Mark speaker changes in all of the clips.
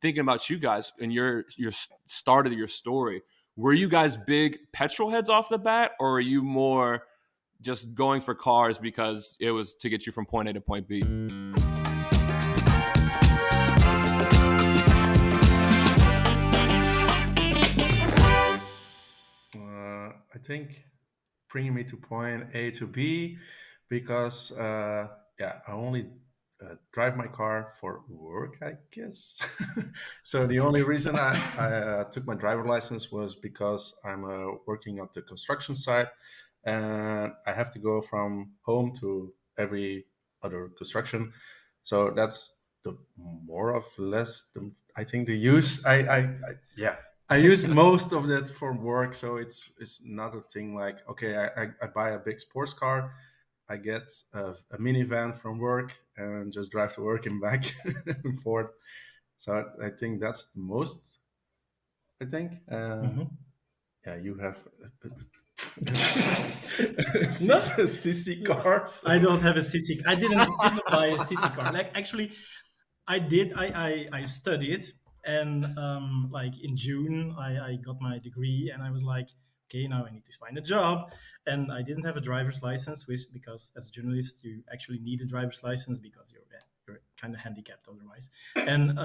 Speaker 1: thinking about you guys and your start of your story. Were you guys big petrol heads off the bat, or are you more just going for cars because it was to get you from point A to point B?
Speaker 2: I think bringing me to point A to B because I only drive my car for work, I guess. So the only reason I took my driver license was because I'm working at the construction site, and I have to go from home to every other construction. So that's the more or less I think the use. I use most of that for work, so it's not a thing like, okay, I buy a big sports car, I get a minivan from work and just drive to work and back and forth. So I think that's the most. I think,
Speaker 3: Mhm.
Speaker 2: yeah, you have
Speaker 3: No,
Speaker 2: CC cars.
Speaker 3: I don't have a CC. I didn't buy a CC car. Like actually, I did. I studied, and like in June, I got my degree, and I was like, okay, now I need to find a job, and I didn't have a driver's license, which because as a journalist you actually need a driver's license because you're kind of handicapped otherwise. And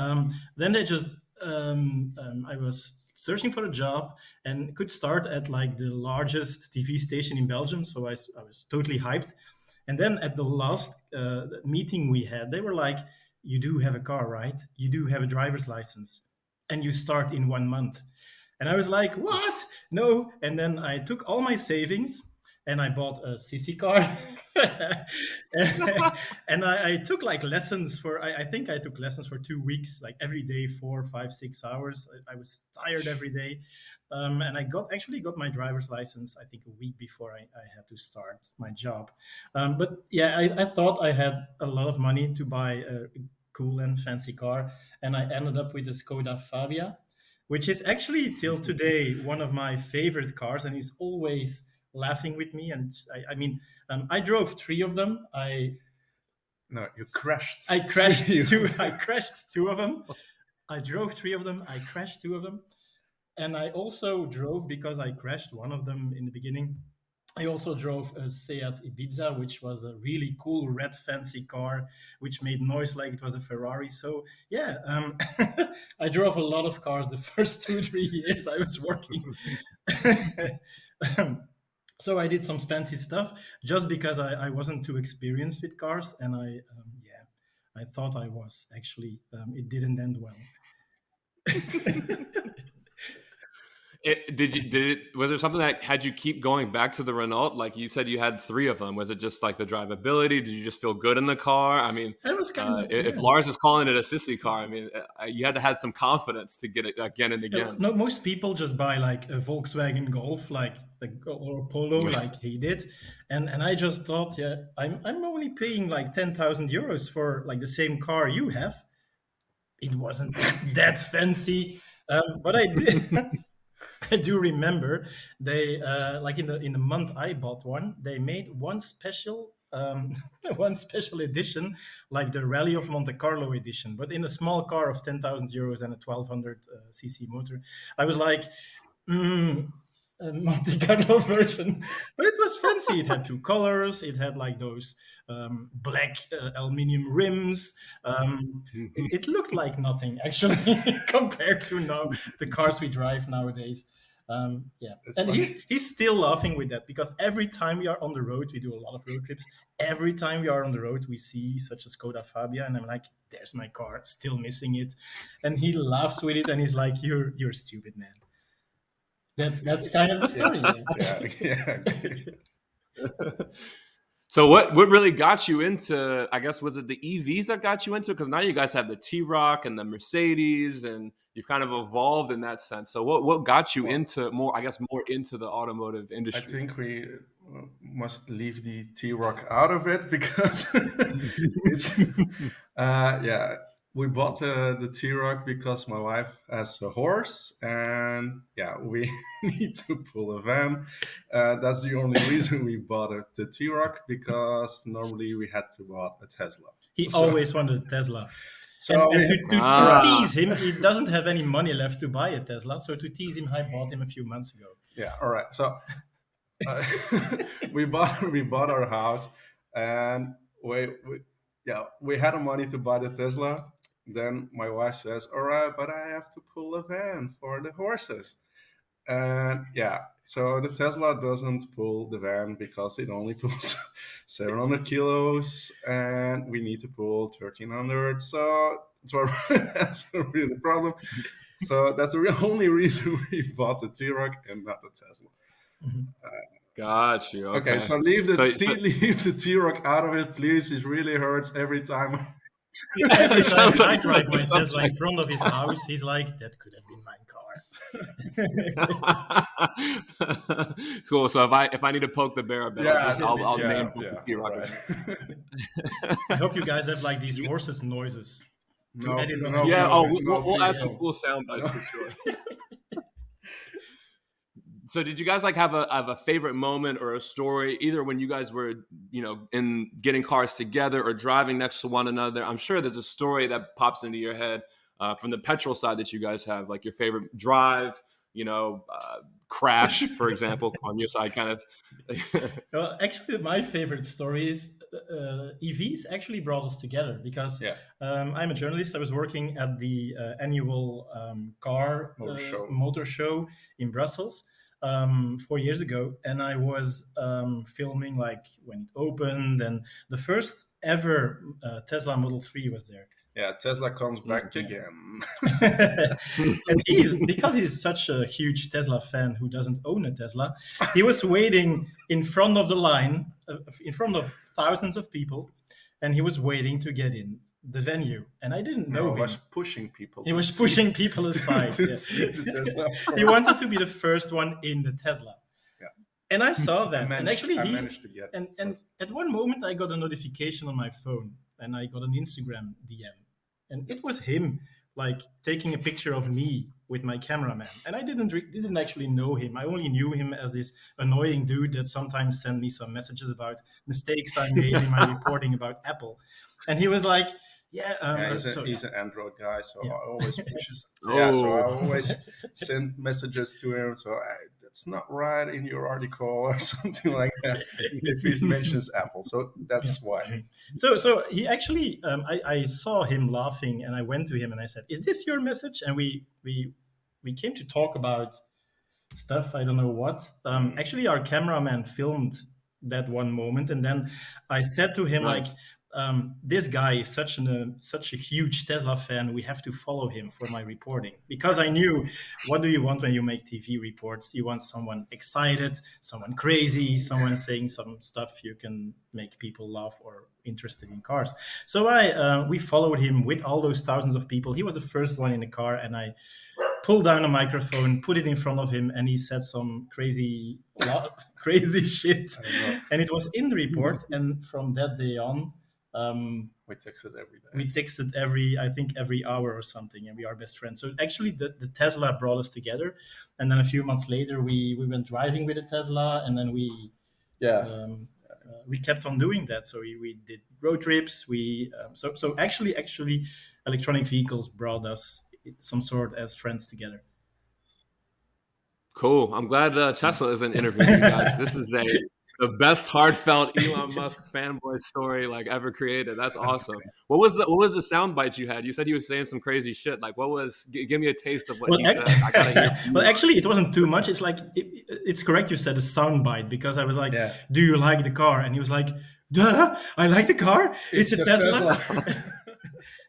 Speaker 3: then they just I was searching for a job and could start at like the largest TV station in Belgium, so I was totally hyped. And then at the last meeting we had, they were like, you do have a car, right? You do have a driver's license, and you start in 1 month. And I was like, what? No. And then I took all my savings and I bought a CC car. And I took like lessons for, I think I took lessons for 2 weeks, like every day, 4, 5, 6 hours. I was tired every day. And I actually got my driver's license, I think a week before I had to start my job. But yeah, I thought I had a lot of money to buy a cool and fancy car. And I ended up with a Skoda Fabia, which is actually till today one of my favorite cars, and he's always laughing with me. And I mean, I drove three of them.
Speaker 2: No, you crashed.
Speaker 3: I crashed two. I crashed two of them. I drove three of them. I crashed two of them, and I also drove because I crashed one of them in the beginning. I also drove a Seat Ibiza, which was a really cool red fancy car, which made noise like it was a Ferrari. So yeah, I drove a lot of cars the first 2 3 years I was working. So I did some fancy stuff just because I wasn't too experienced with cars, and I thought I was actually. It didn't end well.
Speaker 1: Was there something that had you keep going back to the Renault? Like you said, you had three of them. Was it just like the drivability? Did you just feel good in the car? I mean,
Speaker 3: I was kind of
Speaker 1: if
Speaker 3: yeah.
Speaker 1: Lars is calling it a sissy car, I mean, you had to have some confidence to get it again and
Speaker 3: Yeah,
Speaker 1: again.
Speaker 3: no, most people just buy like a Volkswagen Golf, like or a Polo, like he did, and I just thought, yeah, I'm only paying like 10,000 euros for like the same car you have. It wasn't that fancy, but I did. I do remember they like in the month I bought one, they made one special one special edition, like the Rally of Monte Carlo edition, but in a small car of 10,000 euros and a 1200 cc motor. I was like, a Monte Carlo version, but it was fancy. It had two colors. It had like those black aluminium rims. It looked like nothing actually compared to now the cars we drive nowadays. Yeah,
Speaker 2: It's
Speaker 3: and
Speaker 2: funny.
Speaker 3: he's still laughing with that because every time we are on the road, we do a lot of road trips. Every time we are on the road, we see such a Skoda Fabia, and I'm like, "There's my car, still missing it," and he laughs with it, and he's like, "You're stupid, man." That's kind of the story.
Speaker 2: Yeah, yeah.
Speaker 1: So what really got you into? I guess was it the EVs that got you into? Because now you guys have the T-Roc and the Mercedes, and you've kind of evolved in that sense. So what got you
Speaker 2: Well,
Speaker 1: into more? I guess more into the automotive
Speaker 2: I
Speaker 1: industry.
Speaker 2: think we must leave the T-Roc out of it because it's yeah. We bought the T-Roc because my wife has a horse, and yeah, we need to pull a van. That's the only reason we bought the T-Roc, because normally we had to buy a Tesla.
Speaker 3: He
Speaker 2: So
Speaker 3: always wanted a Tesla. And,
Speaker 2: So
Speaker 3: and
Speaker 2: we,
Speaker 3: to tease him, he doesn't have any money left to buy a Tesla. So to tease him, I bought him a few months ago.
Speaker 2: yeah, all right. So uh, we bought our house, and we had the money to buy the Tesla. Then my wife says, "All right, but I have to pull a van for the horses." And yeah, so the Tesla doesn't pull the van because it only pulls 700 kilos, and we need to pull 1,300. So that's really the problem. So that's the only reason we bought the T-Roc and not the Tesla.
Speaker 1: Got you.
Speaker 2: Okay, so leave the T-Roc out of it, please. It really hurts every time.
Speaker 3: Every time
Speaker 1: Sounds
Speaker 3: I
Speaker 1: like-
Speaker 3: drive my
Speaker 1: that sounds
Speaker 3: Tesla
Speaker 1: like-
Speaker 3: in front of his house, he's like, "That could have been my car."
Speaker 1: Cool. So if I need to poke the bear a bit, I'll name
Speaker 2: yeah,
Speaker 1: T-Roc.
Speaker 2: right.
Speaker 3: I hope you guys have like these horses noises.
Speaker 2: No,
Speaker 3: edit on
Speaker 2: no,
Speaker 1: Yeah.
Speaker 2: no,
Speaker 1: We'll
Speaker 2: please
Speaker 1: add some
Speaker 2: don't.
Speaker 1: cool sound bites for sure. So did you guys like have a favorite moment or a story, either when you guys were, in getting cars together or driving next to one another? I'm sure there's a story that pops into your head from the petrol side that you guys have, like your favorite drive, crash, for example, on your side, kind of.
Speaker 3: Well, actually, my favorite story is EVs actually brought us together because
Speaker 2: Yeah.
Speaker 3: I'm a journalist. I was working at the annual car motor show in Brussels 4 years ago, and I was filming like when it opened, and the first ever Tesla Model 3 was there.
Speaker 2: Yeah, Tesla comes back again.
Speaker 3: And because he's such a huge Tesla fan who doesn't own a Tesla, he was waiting in front of the line, in front of thousands of people, and he was waiting to get in the venue. And I didn't know
Speaker 2: No,
Speaker 3: him.
Speaker 2: he was pushing people.
Speaker 3: He was pushing people aside.
Speaker 2: to
Speaker 3: Yeah.
Speaker 2: see the Tesla.
Speaker 3: He wanted to be the first one in the Tesla.
Speaker 2: Yeah.
Speaker 3: And I saw that.
Speaker 2: I
Speaker 3: and actually,
Speaker 2: managed to get.
Speaker 3: and
Speaker 2: first.
Speaker 3: at one moment, I got a notification on my phone, and I got an Instagram DM, and it was him, like taking a picture of me with my cameraman. And I didn't actually know him. I only knew him as this annoying dude that sometimes sent me some messages about mistakes I made in my reporting about Apple. And he was like, "Yeah,
Speaker 2: he's an Android guy, so
Speaker 3: Yeah.
Speaker 2: I always pushes.
Speaker 1: Oh.
Speaker 2: Yeah, so I always send messages to him. So that's not right in your article or something like that. If he mentions Apple, so that's why.
Speaker 3: So he actually, I saw him laughing, and I went to him and I said, "Is this your message?" And we came to talk about stuff. I don't know what. Actually, our cameraman filmed that one moment, and then I said to him,
Speaker 1: Nice.
Speaker 3: like, "This guy is such a huge Tesla fan. We have to follow him for my reporting," because I knew, what do you want when you make TV reports? You want someone excited, someone crazy, someone saying some stuff you can make people laugh or interested in cars. So we followed him with all those thousands of people. He was the first one in the car, and I pulled down a microphone, put it in front of him, and he said some crazy shit. And it was in the report. And from that day on,
Speaker 2: We texted every day.
Speaker 3: we texted every hour or something, and we are best friends. So actually, the Tesla brought us together, and then a few months later, we went driving with a Tesla, and then we kept on doing that. So we did road trips. So actually, electronic vehicles brought us some sort as friends together.
Speaker 1: Cool. I'm glad Tesla isn't interviewing you guys. This is the best heartfelt Elon Musk fanboy story like ever created. That's awesome. What was the sound bites you had? You said he was saying some crazy shit. Like, what was? Give me a taste of what he said. I gotta hear.
Speaker 3: Well, actually, it wasn't too much. It's like it's correct. You said a sound bite, because I was like,
Speaker 2: Yeah.
Speaker 3: "Do you like the car?" And he was like, "Duh, I like the car. It's a Tesla."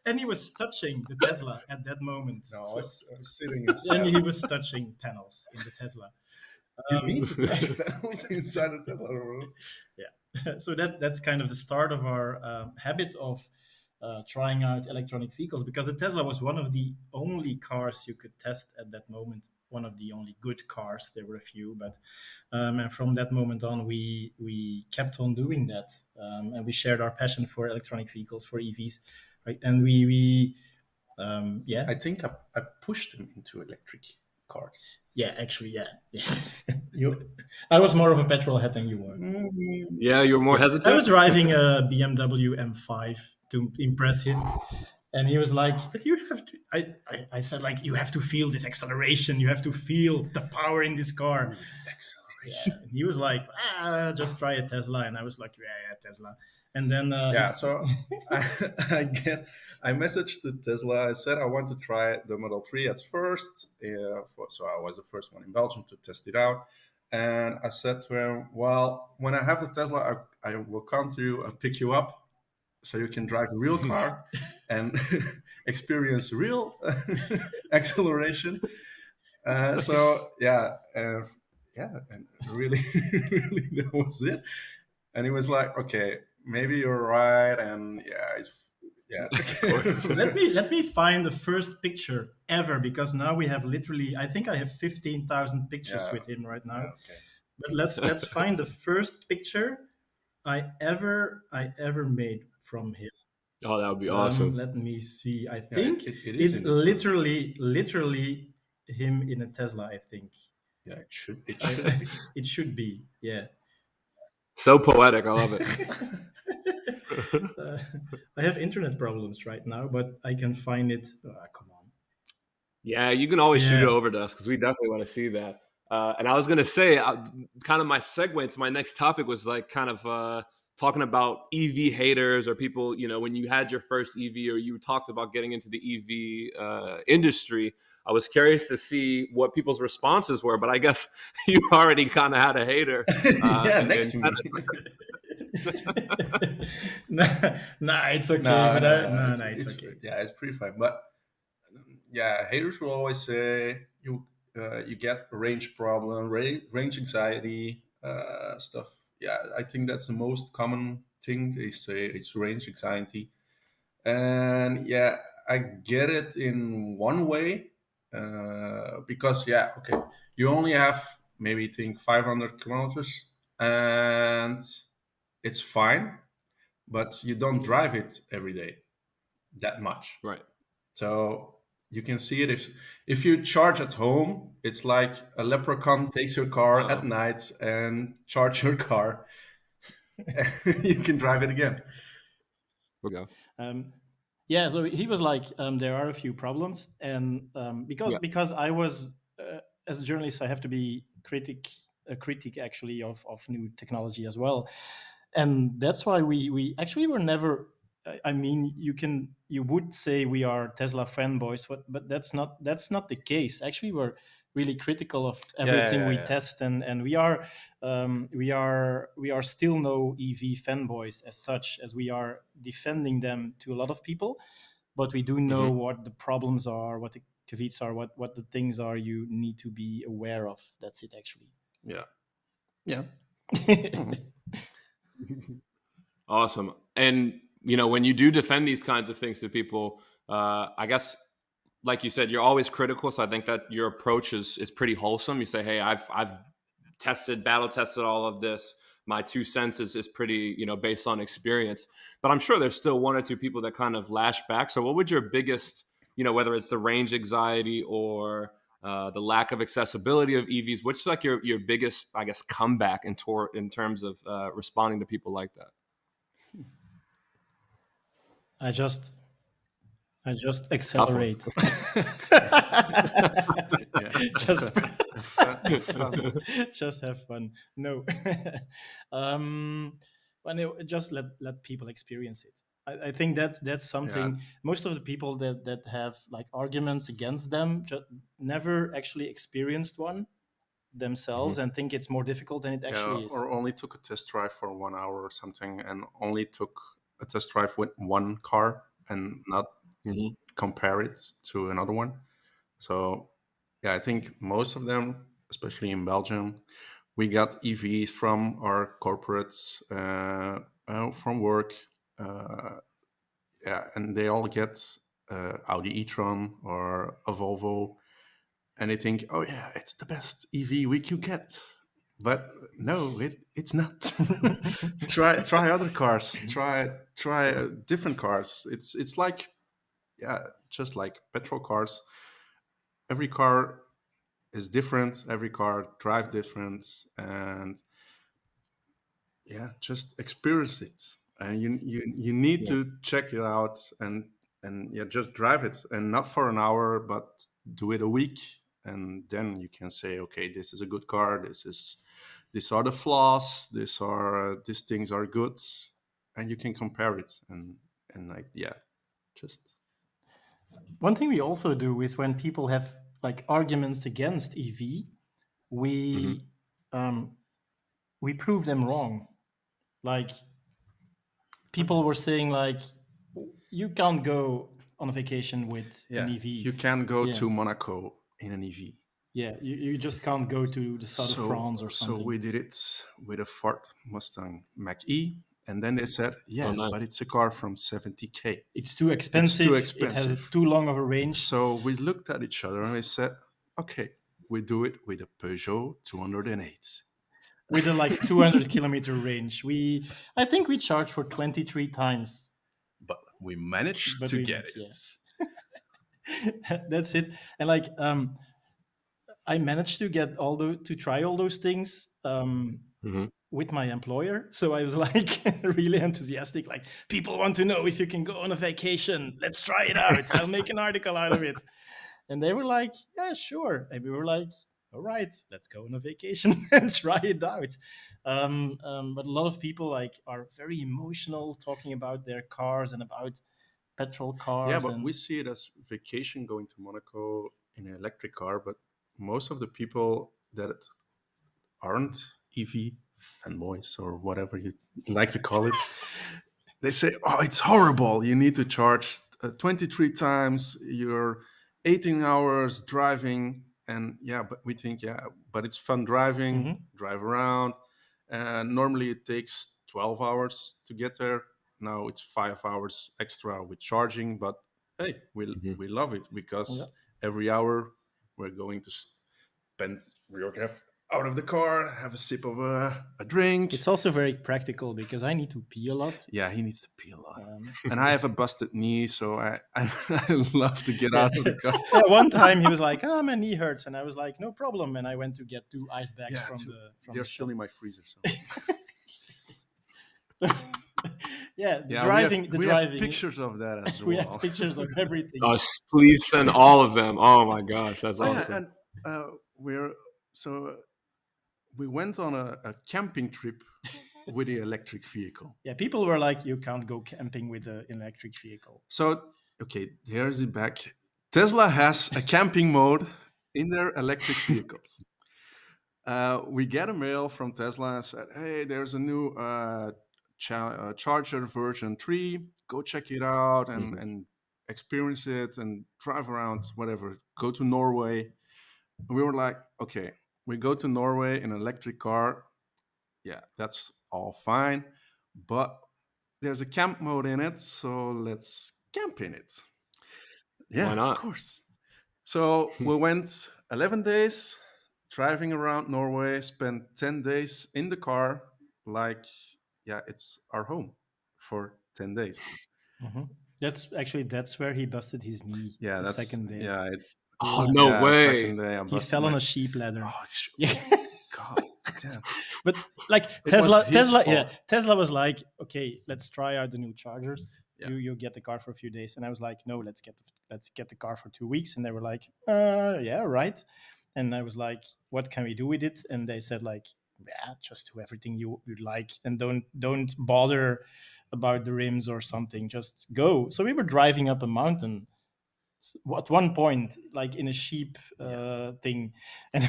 Speaker 3: And he was touching the Tesla at that moment.
Speaker 2: No,
Speaker 3: So-
Speaker 2: I was sitting
Speaker 3: and
Speaker 2: inside.
Speaker 3: he was touching panels in the Tesla.
Speaker 2: You need to touch panels inside the Tesla rooms.
Speaker 3: So that's kind of the start of our habit of trying out electronic vehicles, because the Tesla was one of the only cars you could test at that moment, one of the only good cars. There were a few, but and from that moment on, we kept on doing that, and we shared our passion for electronic vehicles, for EVs, right? And
Speaker 2: I think I pushed him into electric cars.
Speaker 3: actually. I was more of a petrolhead than you were.
Speaker 1: Yeah, you were more hesitant.
Speaker 3: I was driving a BMW M5 to impress him, And he was like, but you have to, I said, like, you have to feel this acceleration. You have to feel the power in this car.
Speaker 2: Acceleration.
Speaker 3: And he was like, just try a Tesla. And I was like, yeah, Tesla. And then,
Speaker 2: Yeah, so I messaged the Tesla. I said I want to try the Model 3 at first. So I was the first one in Belgium to test it out. And I said to him, well, when I have the Tesla, I will come to you and pick you up so you can drive a real car and experience real acceleration. And really, really, that was it. And he was like, "Okay, maybe you're right." And yeah,
Speaker 1: Of course.
Speaker 3: let me find the first picture ever, because now we have literally, I think I have 15,000 pictures
Speaker 2: Yeah.
Speaker 3: with him right now.
Speaker 2: Okay.
Speaker 3: But let's find the first picture I ever made from him.
Speaker 1: Oh, that would be awesome.
Speaker 3: Let me see. I think
Speaker 2: it is
Speaker 3: it's
Speaker 2: in the Tesla.
Speaker 3: literally him in a Tesla. I think
Speaker 2: Yeah, it should. It should be.
Speaker 3: it should be. Yeah.
Speaker 1: So poetic. I love it.
Speaker 3: I have internet problems right now, but I can find it. Come on.
Speaker 1: Yeah, you can always shoot it
Speaker 3: Yeah.
Speaker 1: over to us because we definitely want to see that. And I was going to say, kind of my segue into my next topic was like kind of talking about EV haters or people, when you had your first EV or you talked about getting into the EV industry. I was curious to see what people's responses were, but I guess you already kind of had a hater.
Speaker 2: Yeah,
Speaker 1: and,
Speaker 2: next
Speaker 1: and
Speaker 2: to me.
Speaker 3: Nah, it's okay.
Speaker 2: No,
Speaker 3: But
Speaker 2: no, no.
Speaker 3: it's okay.
Speaker 2: Yeah, it's pretty fine. But yeah, haters will always say you get a range problem, range anxiety stuff. Yeah, I think that's the most common thing they say. It's range anxiety, and yeah, I get it in one way because yeah, okay, you only have maybe think 500 kilometers, and it's fine, but you don't drive it every day that much.
Speaker 1: right.
Speaker 2: So you can see it if you charge at home, it's like a leprechaun takes your car at
Speaker 1: Oh,
Speaker 2: night and charge your car. You can drive it again.
Speaker 1: we go.
Speaker 3: Um, yeah, so he was like, there are a few problems, and
Speaker 1: Yeah.
Speaker 3: because I was as a journalist, I have to be a critic actually of new technology as well, and that's why we actually were never. I mean, you would say we are Tesla fanboys, but that's not the case. Actually, we're really critical of everything we
Speaker 2: Yeah.
Speaker 3: test, and we are still no EV fanboys as such, as we are defending them to a lot of people, but we do know
Speaker 1: Mhm.
Speaker 3: what the problems are, what the caveats are, what the things are you need to be aware of. That's it, actually.
Speaker 2: Yeah. Yeah.
Speaker 1: Awesome. And when you do defend these kinds of things to people, I guess, like you said, you're always critical. So I think that your approach is pretty wholesome. You say, "Hey, I've battle tested all of this. My 2 cents is pretty, based on experience." But I'm sure there's still one or two people that kind of lash back. So what would your biggest, whether it's the range anxiety or the lack of accessibility of EVs, what's like your biggest, I guess, comeback in terms of responding to people like that?
Speaker 3: I just I just
Speaker 1: Tough one.
Speaker 3: accelerate.
Speaker 2: Yeah.
Speaker 3: just
Speaker 2: Fun.
Speaker 3: just have fun. No, just let people experience it. I think that's
Speaker 2: Yeah.
Speaker 3: something. Most of the people that have like arguments against them never actually experienced one themselves
Speaker 1: Mhm.
Speaker 3: and think it's more difficult than it
Speaker 2: Yeah.
Speaker 3: actually is.
Speaker 2: Or only took a test drive for 1 hour or something, and only took a test drive with one car and not
Speaker 1: Mhm.
Speaker 2: compare it to another one. So yeah, I think most of them, especially in Belgium, we got EVs from our corporates, from work. Uh, yeah, and they all get Audi e-tron or a Volvo, and they think, oh yeah, it's the best EV we can get. But no, it's not. Try other cars. Try different cars. It's like, yeah, just like petrol cars. Every car is different. Every car drives different, and yeah, just experience it. And you need
Speaker 1: Yeah.
Speaker 2: to check it out and and yeah, just drive it, and not for an hour, but do it a week, and then you can say, okay, this is a good car. These are the flaws. These things are good, and you can compare it, and like yeah, just
Speaker 3: One thing we also do is when people have like arguments against EV,
Speaker 2: Mhm.
Speaker 3: we um, we prove them wrong. Like people were saying, like you can't go on a vacation with an
Speaker 2: yeah.
Speaker 3: EV.
Speaker 2: You can go
Speaker 3: Yeah,
Speaker 2: to Monaco in an EV.
Speaker 3: yeah, you just can't go to the south of France or
Speaker 2: So
Speaker 3: something.
Speaker 2: we did it with a Ford Mustang Mach E, and then they said,
Speaker 1: Oh,
Speaker 2: yeah, but
Speaker 1: nice.
Speaker 2: it's a car from 70K.
Speaker 3: It's too
Speaker 2: It's too
Speaker 3: expensive. It has
Speaker 2: expensive.
Speaker 3: too long of a range.
Speaker 2: So we looked at each other and we said, okay, we do it with a Peugeot 208.
Speaker 3: With a like 200-kilometer range. I think we charged for 23 times,
Speaker 2: But we managed
Speaker 3: but
Speaker 2: to
Speaker 3: we
Speaker 2: get
Speaker 3: managed,
Speaker 2: it.
Speaker 3: yeah. That's it. And like I managed to get to try all those things
Speaker 1: Hmm.
Speaker 3: with my employer. So I was like really enthusiastic. Like, people want to know if you can go on a vacation. Let's try it out. I'll make an article out of it. And they were like, yeah, sure. And we were like, all right, let's go on a vacation and try it out. But a lot of people like are very emotional talking about their cars and about petrol
Speaker 2: Yeah,
Speaker 3: cars.
Speaker 2: but we
Speaker 3: And
Speaker 2: see it as vacation going to Monaco in an electric car. But most of the people that aren't EV fanboys or whatever you like to call it, they say, "Oh, it's horrible. You need to charge 23 times. You're 18 hours driving." And yeah, but we think, yeah, but it's fun driving,
Speaker 3: Mhm.
Speaker 2: drive around. And normally it takes 12 hours to get there. Now it's 5 hours extra with charging. But hey, we love it
Speaker 3: Yeah.
Speaker 2: because every hour we're going to spend, we're going to have out of the car, have a sip of a drink.
Speaker 3: It's also very practical because I need to pee a lot.
Speaker 2: Yeah, he needs to pee a lot. And
Speaker 3: So
Speaker 2: I have a busted knee, so I love to get
Speaker 3: yeah.
Speaker 2: out of the car.
Speaker 3: Yeah, one time he was like, "Oh, my knee hurts," and I was like, "No problem." And I went to get 2 ice bags
Speaker 2: Yeah,
Speaker 3: from
Speaker 2: they're
Speaker 3: the
Speaker 2: still
Speaker 3: shop.
Speaker 2: in my freezer. So
Speaker 3: Yeah,
Speaker 2: yeah,
Speaker 3: the
Speaker 2: we have
Speaker 3: driving.
Speaker 2: pictures of that as
Speaker 3: We have
Speaker 2: well.
Speaker 3: pictures of everything.
Speaker 1: Please send all of them. Oh my gosh, that's
Speaker 2: Oh yeah,
Speaker 1: awesome.
Speaker 2: and we're we went on a camping trip with the electric vehicle.
Speaker 3: Yeah, people were like, "You can't go camping with an electric vehicle."
Speaker 2: So okay, here's it back. Tesla has a camping mode in their electric vehicles. We get a mail from Tesla and said, "Hey, there's a new charger version 3. Go check it out
Speaker 1: Mhm.
Speaker 2: and experience it and drive around, whatever. Go to Norway." And we were like, "Okay, we go to Norway in an electric car. Yeah, that's all fine, but there's a camp mode in it, so let's camp in it."
Speaker 1: Why
Speaker 2: Yeah, of
Speaker 1: not?
Speaker 2: course. So we went 11 days driving around Norway, spent 10 days in the car, like, yeah, it's our home for 10 days.
Speaker 3: Mhm. That's where he busted his knee
Speaker 2: Yeah,
Speaker 3: the
Speaker 2: that's,
Speaker 3: second day.
Speaker 2: yeah,
Speaker 1: Oh
Speaker 3: Yeah,
Speaker 1: no
Speaker 2: yeah,
Speaker 1: way.
Speaker 2: second day I
Speaker 3: he
Speaker 2: busted
Speaker 3: fell on
Speaker 2: my,
Speaker 3: a sheep ladder.
Speaker 2: oh,
Speaker 3: Yeah.
Speaker 2: God damn.
Speaker 3: But like
Speaker 2: It was his
Speaker 3: Yeah,
Speaker 2: fault.
Speaker 3: Tesla was like, okay, let's try out the new chargers.
Speaker 2: Yeah.
Speaker 3: You get the car for a few days, and I was like, no, let's get the car for 2 weeks, and they were like, yeah, right. And I was like, what can we do with it? And they said like, yeah, just do everything you'd like, and don't bother about the rims or something. Just go. So we were driving up a mountain at one point, like in a sheep thing, and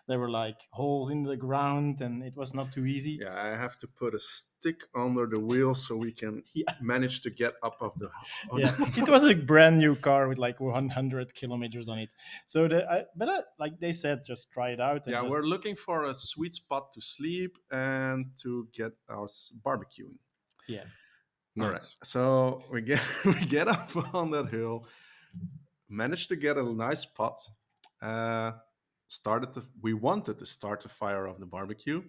Speaker 3: there were like holes in the ground, and it was not too easy.
Speaker 2: Yeah, I have to put a stick under the wheel so we can
Speaker 3: Yeah,
Speaker 2: manage to get up of the.
Speaker 3: yeah. It was a brand new car with like 100 kilometers on it. So like they said, just try it out and
Speaker 2: Yeah,
Speaker 3: just
Speaker 2: we're looking for a sweet spot to sleep and to get our barbecuing.
Speaker 3: yeah.
Speaker 2: All right,
Speaker 1: Nice.
Speaker 2: so we get we get up on that hill, managed to get a nice spot. We wanted to start the fire of the barbecue,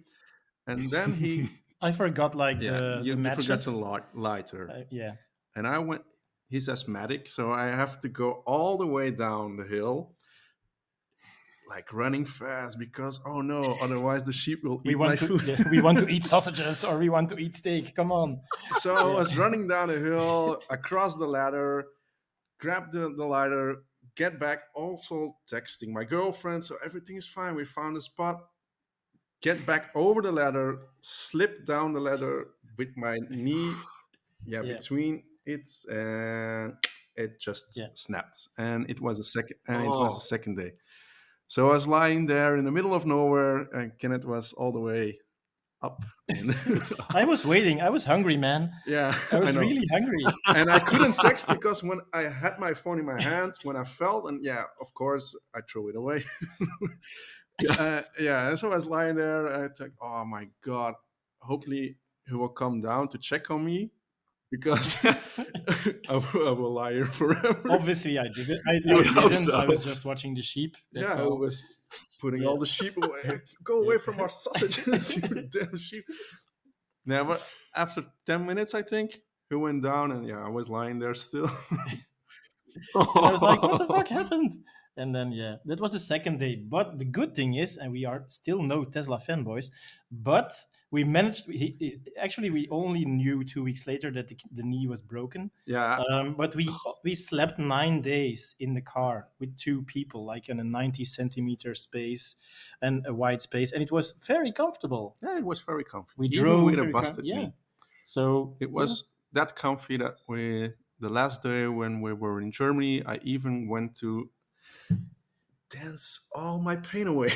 Speaker 2: and then he,
Speaker 3: I forgot like
Speaker 2: yeah,
Speaker 3: the
Speaker 2: you forgot
Speaker 3: matches.
Speaker 2: to lighter,
Speaker 3: Yeah.
Speaker 2: and I went. He's asthmatic, so I have to go all the way down the hill, like running fast because oh no, otherwise the sheep will
Speaker 3: We
Speaker 2: eat my
Speaker 3: want to
Speaker 2: food.
Speaker 3: we want to eat sausages or we want to eat steak. Come on.
Speaker 2: So I was running down a hill, across the ladder, grab the ladder, get back, also texting my girlfriend. So everything is fine. We found a spot. Get back over the ladder, slip down the ladder with my knee,
Speaker 3: Yeah.
Speaker 2: between it, and it just
Speaker 3: Yeah.
Speaker 2: snapped. And it was the
Speaker 1: Oh.
Speaker 2: second day. So I was lying there in the middle of nowhere, and Kenneth was all the way up. And
Speaker 3: I was waiting. I was hungry, man.
Speaker 2: yeah,
Speaker 3: I was
Speaker 2: know.
Speaker 3: really hungry.
Speaker 2: And I couldn't text because when I had my phone in my hand, when I felt, and of course, I threw it away. And so I was lying there, and I thought, oh my God, hopefully he will come down to check on me because I will lie here forever.
Speaker 3: Obviously, I did it. I
Speaker 1: would hope
Speaker 3: didn't.
Speaker 1: So.
Speaker 3: I was just watching the sheep. That's
Speaker 2: I
Speaker 3: all.
Speaker 2: was putting
Speaker 3: Yeah.
Speaker 2: all the sheep away. Go away from our sausages, you damn sheep. Yeah, but after 10 minutes, I think, he went down, and I was lying there still.
Speaker 3: And I was like, what the fuck happened? And then, that was the second day. But the good thing is, and we are still no Tesla fanboys, but we managed. Actually, we only knew 2 weeks later that the knee was broken.
Speaker 2: Yeah.
Speaker 3: But we slept 9 days in the car with two people, like in a 90 centimeter space and a wide space. And it was very comfortable.
Speaker 2: Yeah, it was very comfy.
Speaker 3: We
Speaker 2: Even
Speaker 3: drove
Speaker 2: with a
Speaker 3: very
Speaker 2: busted
Speaker 3: yeah.
Speaker 2: knee.
Speaker 3: So
Speaker 2: It was that comfy that the last day when we were in Germany, I even went to dance all my pain away.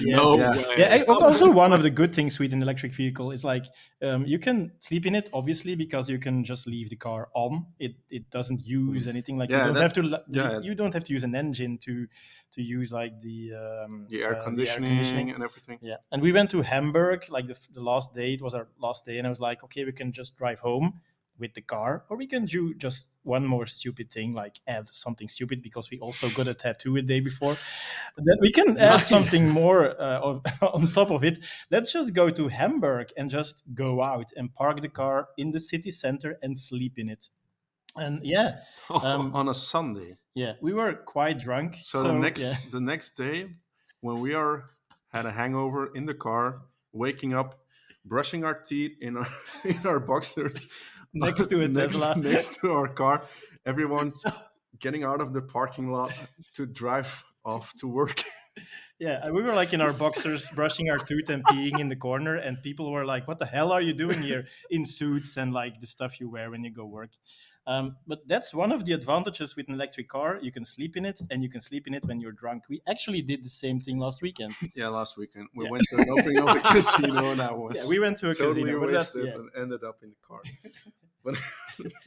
Speaker 1: No
Speaker 2: Yeah.
Speaker 1: way.
Speaker 3: Yeah, also one of the good things with an electric vehicle is like you can sleep in it, obviously, because you can just leave the car on. It doesn't use anything. Like
Speaker 2: Yeah,
Speaker 3: you don't have to.
Speaker 2: yeah.
Speaker 3: You don't have to use an engine to use like
Speaker 2: The air conditioning and everything.
Speaker 3: Yeah, and we went to Hamburg like the last day. It was our last day, and I was like, okay, we can just drive home with the car, or we can do just one more stupid thing, like add something stupid because we also got a tattoo a day before. Then we can add
Speaker 1: Nice.
Speaker 3: something more on top of it. Let's just go to Hamburg and just go out and park the car in the city center and sleep in it. And
Speaker 2: On a Sunday.
Speaker 3: we were quite drunk.
Speaker 2: So the next day, when we had a hangover in the car, waking up, brushing our teeth in our boxers
Speaker 3: next to a Tesla,
Speaker 2: next to our car, everyone's getting out of the parking lot to drive off to work.
Speaker 3: Yeah, and we were like in our boxers, brushing our teeth and peeing in the corner, and people were like, "What the hell are you doing here?" In suits and like the stuff you wear when you go work. But that's one of the advantages with an electric car. You can sleep in it, and you can sleep in it when you're drunk. We actually did the same thing last weekend.
Speaker 2: Yeah, last weekend we went to an opening of a casino, and I was
Speaker 3: we went to a
Speaker 2: totally
Speaker 3: casino, but
Speaker 2: wasted and ended up in the car. But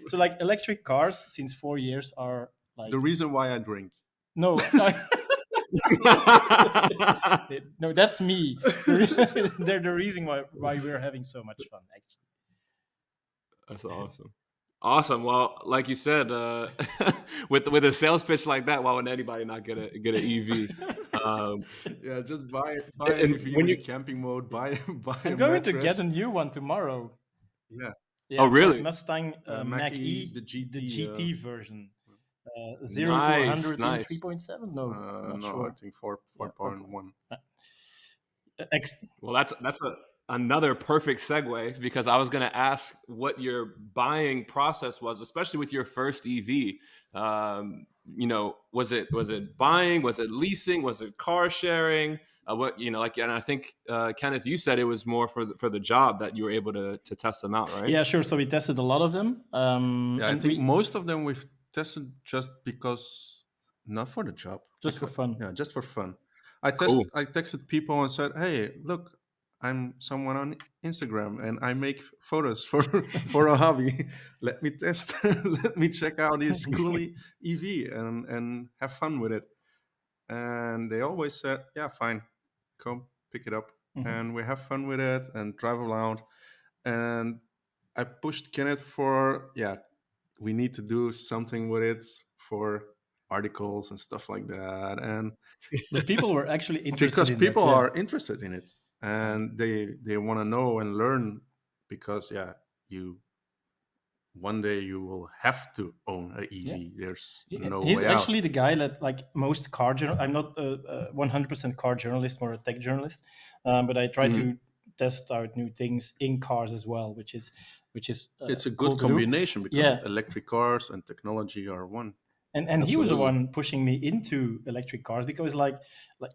Speaker 3: so like electric cars since 4 years are like
Speaker 2: the reason why I drink.
Speaker 3: No, no, that's me. They're the reason why we're having so much fun. Actually,
Speaker 1: That's awesome. Awesome. Well, like you said, with a sales pitch like that, why would anybody not get an EV?
Speaker 2: Just buy
Speaker 1: and
Speaker 2: an EV
Speaker 1: when
Speaker 2: with
Speaker 1: you-
Speaker 2: camping mode. Buy
Speaker 3: I'm
Speaker 2: a
Speaker 3: going to
Speaker 2: mattress.
Speaker 3: get a new one tomorrow.
Speaker 2: Yeah.
Speaker 3: Yeah,
Speaker 1: Oh, really?
Speaker 3: Mustang Mach-E,
Speaker 2: the GT,
Speaker 3: the GT version. 0 to
Speaker 1: Nice,
Speaker 3: 100 in
Speaker 1: nice.
Speaker 3: 3.7? No, not
Speaker 2: no,
Speaker 3: sure.
Speaker 2: I think 4.1.
Speaker 1: Well, that's another perfect segue because I was going to ask what your buying process was, especially with your first EV. Was it buying? Was it leasing? Was it car sharing? And I think Kenneth, you said it was more for the job that you were able to test them out, right?
Speaker 3: Yeah, sure. So we tested a lot of them.
Speaker 2: I think most of them we've tested just because, not for the job,
Speaker 3: just for fun.
Speaker 2: Yeah, just for fun. I
Speaker 1: Cool.
Speaker 2: texted people and said, "Hey, look, I'm someone on Instagram and I make photos for a hobby. Let me test. Let me check out this cool EV and have fun with it." And they always said, "Yeah, fine, come pick it up." And we have fun with it and drive around. And I pushed Kenneth for, we need to do something with it for articles and stuff like that. And
Speaker 3: the people were actually interested
Speaker 2: because
Speaker 3: in
Speaker 2: people
Speaker 3: that,
Speaker 2: are interested in it and they want to know and learn because you one day you will have to own a
Speaker 3: Yeah.
Speaker 2: EV. There's no
Speaker 3: He's
Speaker 2: way out.
Speaker 3: actually the guy that, like most car I'm not a 100% car journalist or a tech journalist, but I try
Speaker 1: Mhm.
Speaker 3: to test out new things in cars as well, which is
Speaker 2: It's a
Speaker 3: cool
Speaker 2: good
Speaker 3: to do.
Speaker 2: combination because
Speaker 3: Yeah,
Speaker 2: electric cars and technology are one.
Speaker 3: and he was the
Speaker 1: Absolutely.
Speaker 3: one pushing me into electric cars, because like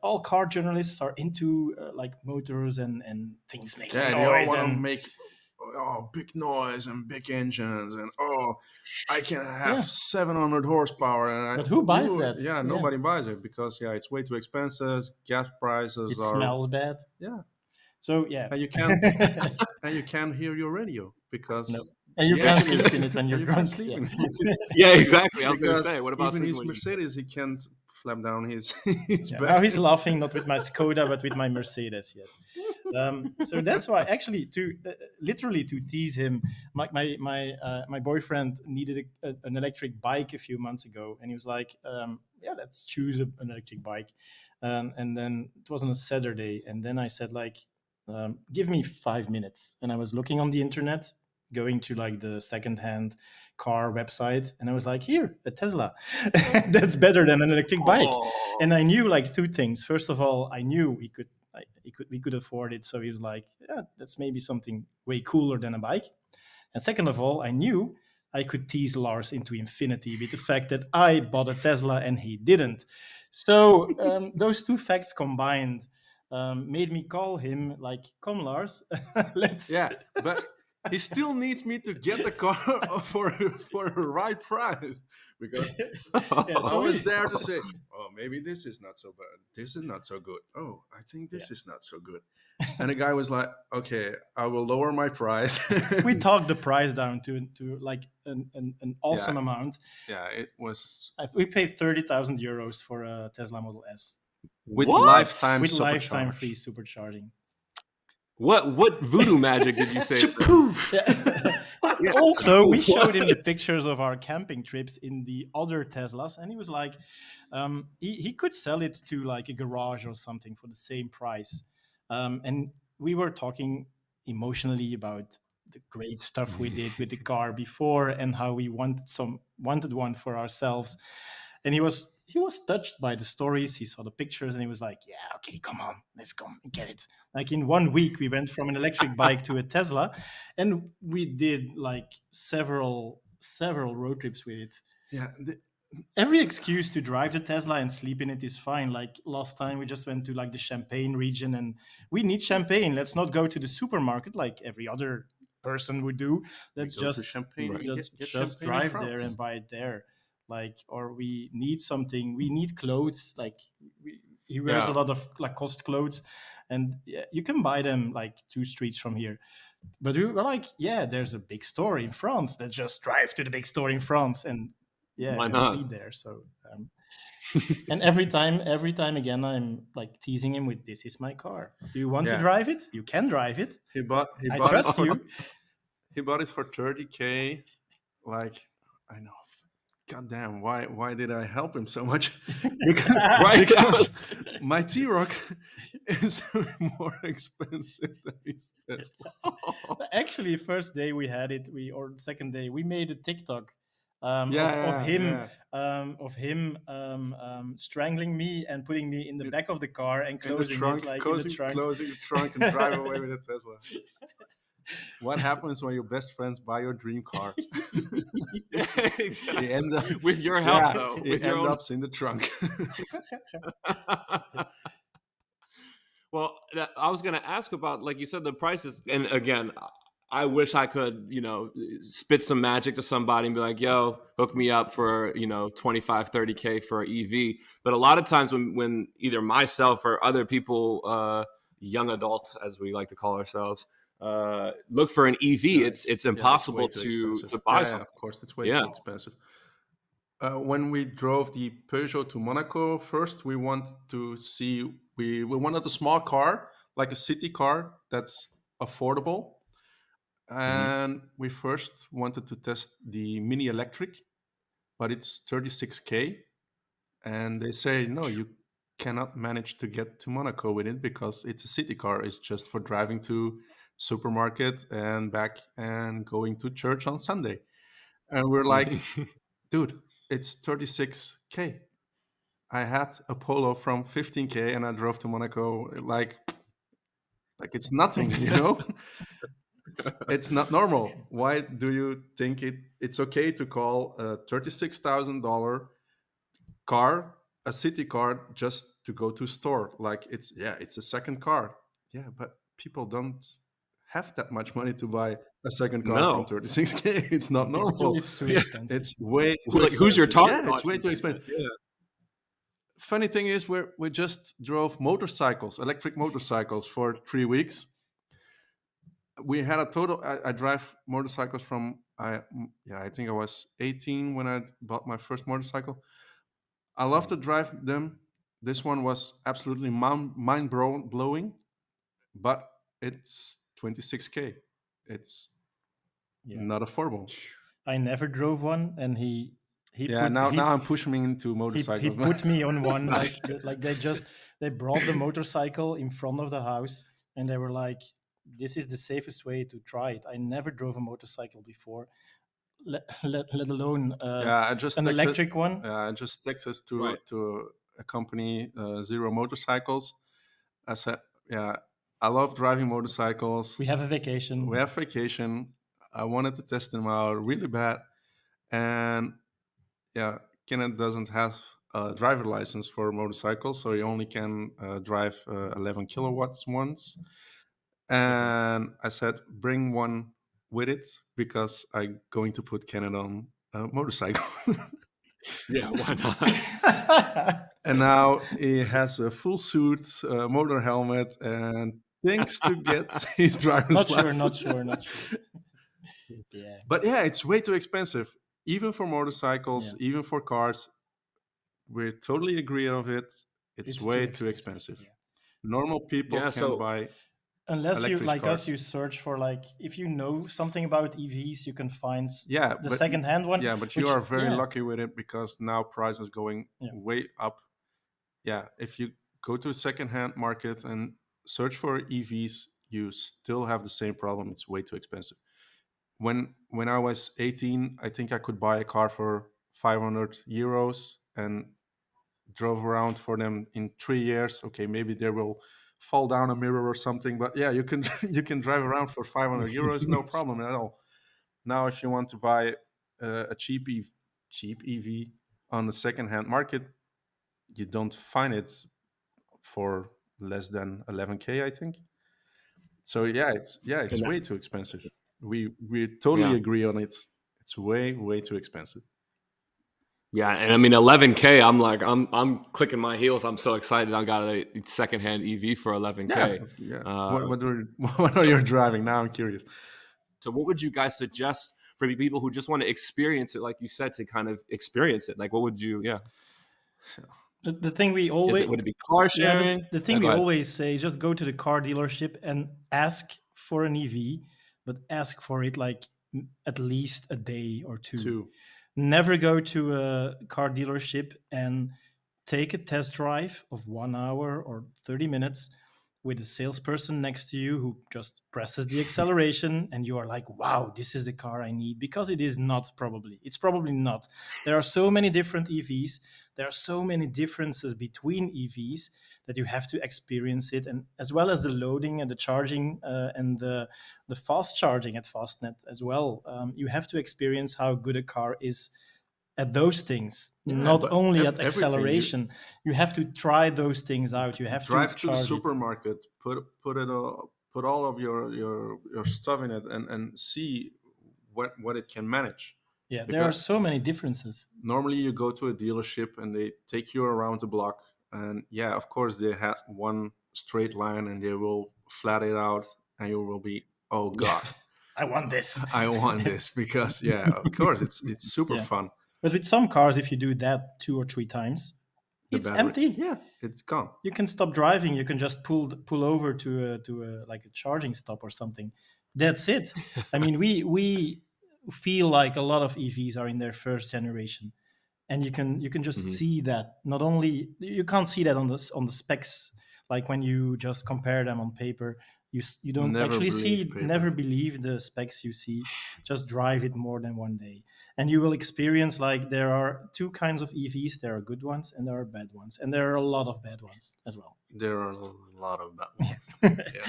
Speaker 3: all car journalists are into like motors and things making
Speaker 2: Yeah, they all
Speaker 3: noise
Speaker 2: want to
Speaker 3: and
Speaker 2: make big noise and big engines and I can have
Speaker 3: yeah.
Speaker 2: 700 horsepower and
Speaker 3: But who buys that?
Speaker 2: yeah,
Speaker 3: Yeah,
Speaker 2: nobody buys it because it's way too expensive. Gas prices
Speaker 3: it
Speaker 2: are
Speaker 3: smells bad.
Speaker 2: yeah,
Speaker 3: So yeah.
Speaker 2: and you can't and you can't hear your radio
Speaker 3: No,
Speaker 2: because
Speaker 3: and you
Speaker 2: the
Speaker 3: can't
Speaker 2: engine
Speaker 3: sleep
Speaker 2: is
Speaker 3: in it when you're
Speaker 2: and you can't
Speaker 3: drunk.
Speaker 2: sleep
Speaker 3: Yeah.
Speaker 2: in it
Speaker 1: Yeah, exactly. I was gonna
Speaker 2: because
Speaker 1: say, what about
Speaker 2: even
Speaker 1: sleeping
Speaker 2: his
Speaker 1: when you?
Speaker 2: Mercedes he can't flap down his his
Speaker 3: Yeah, now
Speaker 2: back.
Speaker 3: he's laughing not with my Skoda but with my Mercedes. Yes. So that's why, actually, to literally to tease him, my boyfriend needed an electric bike a few months ago, and he was like, "Yeah, let's choose an electric bike." And then it was on a Saturday, and then I said like, "Give me 5 minutes," and I was looking on the internet, going to like the secondhand car website, and I was like, "Here, a Tesla, that's better than an electric bike."
Speaker 1: Oh,
Speaker 3: And I knew like two things. First of all, I knew we could afford it, so he was like, "Yeah, that's maybe something way cooler than a bike." And second of all, I knew I could tease Lars into infinity with the fact that I bought a Tesla and he didn't. So those two facts combined made me call him like, "Come, Lars, let's."
Speaker 2: Yeah, but he still needs me to get a car for a right price because
Speaker 3: Yeah,
Speaker 2: I
Speaker 3: so
Speaker 2: was there to say, oh, maybe this is not so bad. This is not so good. Oh, I think
Speaker 3: yeah.
Speaker 2: this is not so good. And the guy was like, okay, I will lower my price.
Speaker 3: We talked the price down to like an
Speaker 2: yeah,
Speaker 3: awesome amount.
Speaker 2: yeah, it was
Speaker 3: We paid 30,000 euros for a Tesla Model S
Speaker 2: with
Speaker 1: what?
Speaker 2: lifetime
Speaker 3: with lifetime free
Speaker 2: supercharge.
Speaker 3: supercharging.
Speaker 1: What voodoo magic did you say?
Speaker 2: Poof!
Speaker 3: Yeah.
Speaker 1: Yeah.
Speaker 3: Also, we showed him the pictures of our camping trips in the other Teslas, and he was like, he could sell it to like a garage or something for the same price. And we were talking emotionally about the great stuff we did with the car before and how we wanted one for ourselves. And he was touched by the stories. He saw the pictures and he was like, "Yeah, okay, come on, let's come and get it." Like in 1 week, we went from an electric bike to a Tesla, and we did like several road trips with it.
Speaker 2: Yeah,
Speaker 3: Every excuse to drive the Tesla and sleep in it is fine. Like last time, we just went to like the Champagne region, and we need champagne. Let's not go to the supermarket like every other person would do.
Speaker 2: we
Speaker 3: Let's
Speaker 2: go to Champagne and get
Speaker 3: just
Speaker 2: champagne in
Speaker 3: drive there
Speaker 2: France.
Speaker 3: and buy it there. Like, or we need something. We need clothes. Like he wears a
Speaker 2: Yeah,
Speaker 3: lot of like cost clothes, and yeah, you can buy them like 2 streets from here. But we were like, yeah, there's a big store in France. Let's just drive to the big store in France and yeah,
Speaker 1: Why
Speaker 3: and
Speaker 1: not?
Speaker 3: sleep there. So and every time again, I'm like teasing him with, "This is my car. Do you want to
Speaker 2: yeah.
Speaker 3: drive it? You can drive it.
Speaker 2: He
Speaker 3: I
Speaker 2: bought it
Speaker 3: trust
Speaker 2: for
Speaker 3: you."
Speaker 2: he bought it for 30K. Like, I know. God damn, why did I help him so much? Because,
Speaker 1: Right?
Speaker 2: because my T-Roc is more expensive than his Tesla.
Speaker 3: Actually, first day we had it, or the second day, we made a TikTok
Speaker 2: Yeah, yeah.
Speaker 3: of him strangling me and putting me in the back of the car and
Speaker 2: In the
Speaker 3: closing it
Speaker 2: trunk,
Speaker 3: like in the trunk.
Speaker 2: closing the trunk and drive away with a Tesla. What happens when your best friends buy your dream car?
Speaker 1: Yeah,
Speaker 2: They
Speaker 1: exactly.
Speaker 2: end up,
Speaker 1: With your help,
Speaker 2: yeah,
Speaker 1: though.
Speaker 2: it
Speaker 1: With your
Speaker 2: end
Speaker 1: own.
Speaker 2: up in the trunk.
Speaker 1: Well, I was going to ask about, like you said, the prices. And again, I wish I could, spit some magic to somebody and be like, yo, hook me up for, 25, 30K for an EV. But a lot of times when either myself or other people, young adults, as we like to call ourselves, look for an EV,
Speaker 2: Yeah,
Speaker 1: it's
Speaker 2: it's
Speaker 1: impossible
Speaker 2: way too
Speaker 1: to
Speaker 2: expensive.
Speaker 1: buy
Speaker 2: Yeah,
Speaker 1: something.
Speaker 2: of course, it's way
Speaker 1: Yeah.
Speaker 2: too expensive. When we drove the Peugeot to Monaco, first we wanted to see we wanted a small car, like a city car that's affordable,
Speaker 1: Mhm.
Speaker 2: and we first wanted to test the mini electric, but it's 36K, and they say no, you cannot manage to get to Monaco with it because it's a city car. It's just for driving to supermarket and back and going to church on Sunday. And we're like, dude, it's 36K. I had a Polo from 15K and I drove to Monaco like it's nothing, you know? It's not normal. Why do you think it's okay to call a $36,000 car a city car just to go to store? Like it's a second car. Yeah, but people don't have that much money to buy a second car from
Speaker 1: No.
Speaker 2: 36K. It's not
Speaker 3: It's too
Speaker 2: normal.
Speaker 3: it's too
Speaker 1: Yeah.
Speaker 3: expensive.
Speaker 2: It's way too
Speaker 1: Like, who's your
Speaker 2: expensive.
Speaker 1: target
Speaker 2: Yeah, it's way too
Speaker 1: audience?
Speaker 2: expensive.
Speaker 1: Yeah.
Speaker 2: Funny thing is, we just drove motorcycles, electric motorcycles, for 3 weeks. We had a total. I drive motorcycles from I think I was 18 when I bought my first motorcycle. I love to drive them. This one was absolutely mind blowing, but it's 26K. It's
Speaker 3: Yeah.
Speaker 2: not affordable.
Speaker 3: I never drove one, and he
Speaker 2: Yeah,
Speaker 3: put
Speaker 2: now I'm pushing me into
Speaker 3: he
Speaker 2: motorcycles.
Speaker 3: put me on one. Like they brought the motorcycle in front of the house, and they were like, "This is the safest way to try it." I never drove a motorcycle before, let alone
Speaker 2: Yeah, I just
Speaker 3: an
Speaker 2: texted.
Speaker 3: electric one.
Speaker 2: I just texted
Speaker 1: Right.
Speaker 2: to a company, Zero Motorcycles. I said, yeah, I love driving motorcycles.
Speaker 3: We have a vacation.
Speaker 2: We have vacation. I wanted to test them out really bad, and yeah, Kenneth doesn't have a driver license for motorcycles, so he only can drive 11 kilowatts ones. And I said, bring one with it because I'm going to put Kenneth on a motorcycle.
Speaker 1: Yeah. Why not?
Speaker 2: And now he has a full suit, motor helmet, and things to get his driver's
Speaker 3: Not sure,
Speaker 2: license.
Speaker 3: not sure, not sure. Yeah.
Speaker 2: But yeah, it's way too expensive, even for motorcycles,
Speaker 3: Yeah.
Speaker 2: even for cars. We totally agree on it. It's way too
Speaker 3: expensive.
Speaker 2: expensive.
Speaker 3: Yeah.
Speaker 2: Normal people
Speaker 1: Yeah.
Speaker 2: can
Speaker 1: So
Speaker 2: buy
Speaker 3: Unless you
Speaker 2: electric
Speaker 3: like
Speaker 2: cars.
Speaker 3: us, you search for like if you know something about EVs, you can find
Speaker 2: Yeah,
Speaker 3: the
Speaker 2: but
Speaker 3: second-hand one.
Speaker 2: yeah, but you
Speaker 3: which-
Speaker 2: are very
Speaker 3: yeah,
Speaker 2: lucky with it because now price is going
Speaker 3: Yeah.
Speaker 2: way up. Yeah, if you go to a second-hand market and search for EVs, you still have the same problem. It's way too expensive. When I was 18, I think I could buy a car for 500 euros and drove around for them in 3 years. Okay, maybe there will fall down a mirror or something, but yeah, you can you can drive around for 500 euros, no problem at all. Now, if you want to buy a cheap EV on the second-hand market, you don't find it for less than 11K, I think. So yeah, it's
Speaker 1: and
Speaker 2: way too expensive. We totally
Speaker 1: yeah.
Speaker 2: agree on it. It's way too expensive.
Speaker 1: Yeah, and I mean 11K. I'm clicking my heels. I'm so excited. I got a secondhand EV for 11K.
Speaker 2: Yeah.
Speaker 1: Uh,
Speaker 2: What are you driving now? I'm curious.
Speaker 1: so, what would you guys suggest for people who just want to experience it, like you said, to kind of experience it? Like, what would you? Yeah,
Speaker 3: the thing we always
Speaker 1: would it be car
Speaker 3: yeah
Speaker 1: sharing?
Speaker 3: the thing
Speaker 1: Yeah,
Speaker 3: we
Speaker 1: go ahead.
Speaker 3: always say is just go to the car dealership and ask for an EV, but ask for it like at least a day or two.
Speaker 2: Two.
Speaker 3: Never go to a car dealership and take a test drive of 1 hour or 30 minutes with a salesperson next to you who just presses the acceleration and you are like, wow, this is the car I need, because it is not. Probably it's probably not. There are so many different EVs, there are so many differences between EVs that you have to experience it, and as well as the loading and the charging and the fast charging at Fastned as well. You have to experience how good a car is at those things, not
Speaker 2: but
Speaker 3: only at
Speaker 2: everything,
Speaker 3: acceleration. You have to try those things out. You have
Speaker 2: drive
Speaker 3: to
Speaker 2: to the
Speaker 3: charge it.
Speaker 2: supermarket, put all of your stuff in it, and see what it can manage.
Speaker 3: Yeah, there are
Speaker 2: Because
Speaker 3: so many differences.
Speaker 2: normally you go to a dealership and they take you around the block, and yeah, of course they have one straight line and they will flat it out, and you will be, oh god,
Speaker 3: I want this.
Speaker 2: I want this, because yeah, of course it's super
Speaker 3: Yeah.
Speaker 2: fun.
Speaker 3: But with some cars, if you do that 2 or 3 times,
Speaker 2: The
Speaker 3: it's
Speaker 2: battery,
Speaker 3: empty.
Speaker 2: yeah, it's gone.
Speaker 3: You can stop driving. You can just pull over to a like a charging stop or something. That's it. I mean, we feel like a lot of EVs are in their first generation, and you can just see that. Not only you can't see that on the specs, like when you just compare them on paper, you don't
Speaker 2: Never
Speaker 3: actually
Speaker 2: believe
Speaker 3: see.
Speaker 2: paper.
Speaker 3: Never believe the specs you see. Just drive it more than one day. and you will experience like there are two kinds of EVs. There are good ones and there are bad ones, and there are a lot of bad ones as well.
Speaker 2: There are a lot of bad ones. Yeah.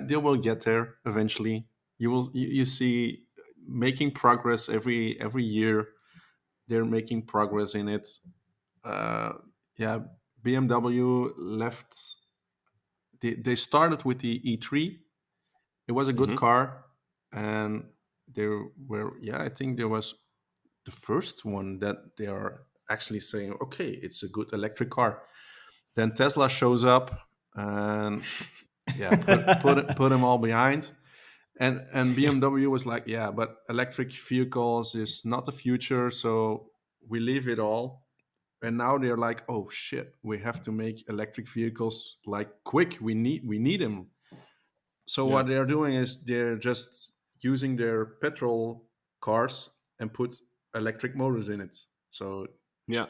Speaker 2: They will get there eventually. You see making progress every year. They're making progress in it. Yeah, BMW left. They started with the E3. It was a good car, and there were I think there was the first one that they are actually saying, okay, it's a good electric car. Then Tesla shows up and put them all behind. And BMW was like, yeah, but electric vehicles is not the future, so we leave it all. And now they're like, oh shit, we have to make electric vehicles like quick. We need them. So what they're doing is they're just using their petrol cars and put electric motors in it. So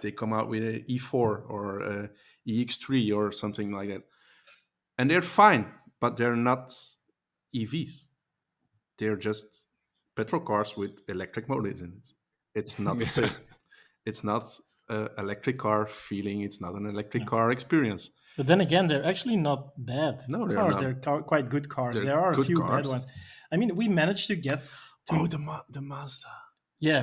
Speaker 2: they come out with an E4 or a EX3 or something like that. And they're fine, but they're not EVs. They're just petrol cars with electric motors in it. It's not the same. It's not an electric car feeling. It's not an electric car experience.
Speaker 3: But then again, they're actually not bad cars. They're quite good cars. There are a few bad ones. I mean, we managed to get to...
Speaker 2: the Mazda.
Speaker 3: Yeah,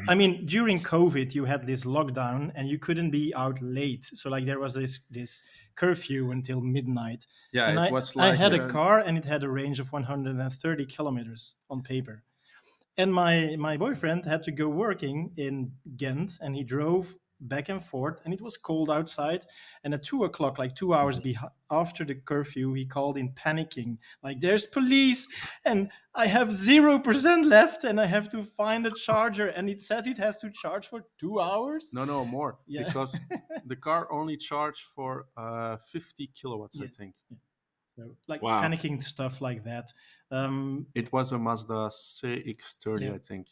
Speaker 3: I mean, during COVID, you had this lockdown and you couldn't be out late. So like there was this curfew until midnight.
Speaker 2: Yeah,
Speaker 3: and
Speaker 2: it was like...
Speaker 3: I had a car and it had a range of 130 kilometers on paper. And my boyfriend had to go working in Ghent, and he drove back and forth, and it was cold outside. And at 2:00, like 2 hours after the curfew, he called in panicking, like, there's police and I have 0% left and I have to find a charger, and it says it has to charge for 2 hours.
Speaker 2: No, more. Yeah. Because the car only charged for 50 kilowatts, I think.
Speaker 3: Yeah. So, like panicking stuff like that.
Speaker 2: It was a Mazda CX-30, I think.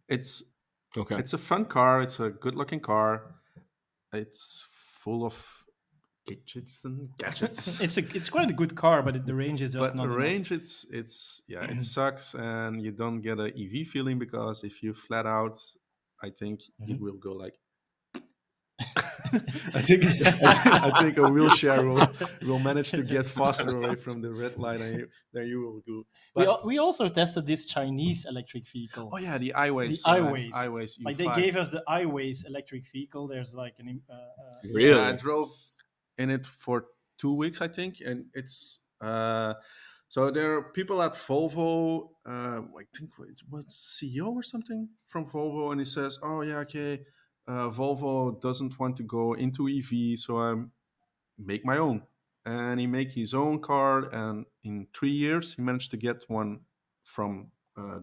Speaker 2: It's a fun car. It's a good-looking car. It's full of gadgets.
Speaker 3: It's quite a good car, but the range is just not
Speaker 2: the
Speaker 3: enough.
Speaker 2: range, it sucks, and you don't get an EV feeling, because if you flat out, I think it will go like... I think a wheelchair will manage to get faster away from the red light than you will go.
Speaker 3: But we also tested this Chinese electric vehicle.
Speaker 2: Oh yeah, the iWays.
Speaker 3: The iWays.
Speaker 2: iWays
Speaker 3: like they gave us the iWays electric vehicle. There's like an
Speaker 1: really.
Speaker 2: Yeah, I drove in it for 2 weeks, I think, and it's so there are people at Volvo. I think it was CEO or something from Volvo, and he says, "Oh yeah, okay." Volvo doesn't want to go into EV, so I make my own. And he make his own car, and in 3 years, he managed to get one from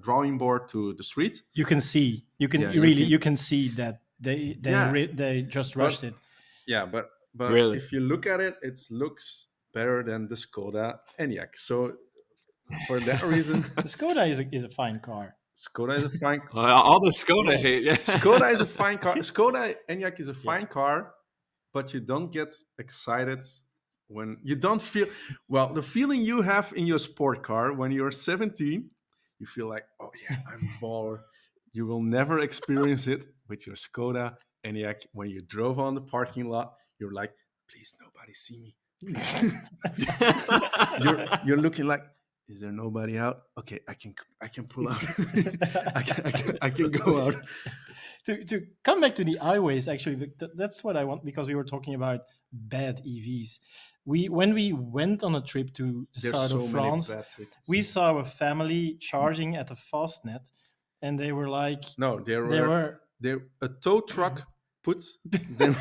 Speaker 2: drawing board to the street.
Speaker 3: You can see that they just rushed it.
Speaker 2: Yeah, but
Speaker 1: really?
Speaker 2: If you look at it, it looks better than the Skoda Enyaq. So for that reason,
Speaker 3: the Skoda is a fine car.
Speaker 2: Skoda is a fine car.
Speaker 1: All the Skoda hate. Yeah.
Speaker 2: Skoda is a fine car. Skoda Enyaq is a fine car, but you don't get excited when you don't feel... Well, the feeling you have in your sport car when you're 17, you feel like, oh yeah, I'm a baller. You will never experience it with your Skoda Enyaq. When you drove on the parking lot, you're like, please, nobody see me. you're looking like, is there nobody out? Okay, I can pull out. I can go out.
Speaker 3: To come back to the iWays, actually, that's what I want, because we were talking about bad EVs. When we went on a trip to the south of France, we saw a family charging at a Fastned, and they were like,
Speaker 2: a tow truck put them.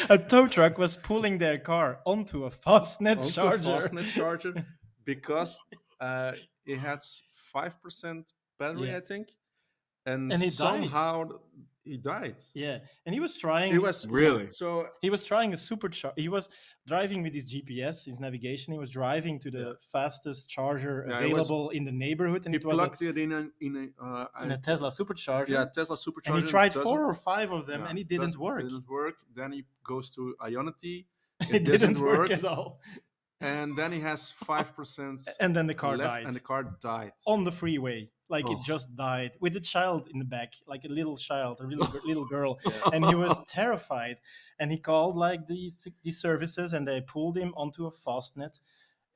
Speaker 3: A tow truck was pulling their car onto a Fastned charger.
Speaker 2: Because it has 5% battery, I think, and somehow he died.
Speaker 3: Yeah, and he was trying. He was trying a supercharger. He was driving with his GPS, his navigation. He was driving to the fastest charger available in the neighborhood, and
Speaker 2: he plugged it in a
Speaker 3: Tesla supercharger.
Speaker 2: Yeah, Tesla supercharger.
Speaker 3: And he tried 4 or 5 of them, and it didn't work.
Speaker 2: Then he goes to Ionity.
Speaker 3: It didn't work at all.
Speaker 2: And then he has 5%.
Speaker 3: And then the car
Speaker 2: left,
Speaker 3: died.
Speaker 2: And the car died.
Speaker 3: On the freeway. like it
Speaker 1: Oh.
Speaker 3: just died with a child in the back, like a little child, a little girl, and he was terrified. And he called like the services, and they pulled him onto a Fastned,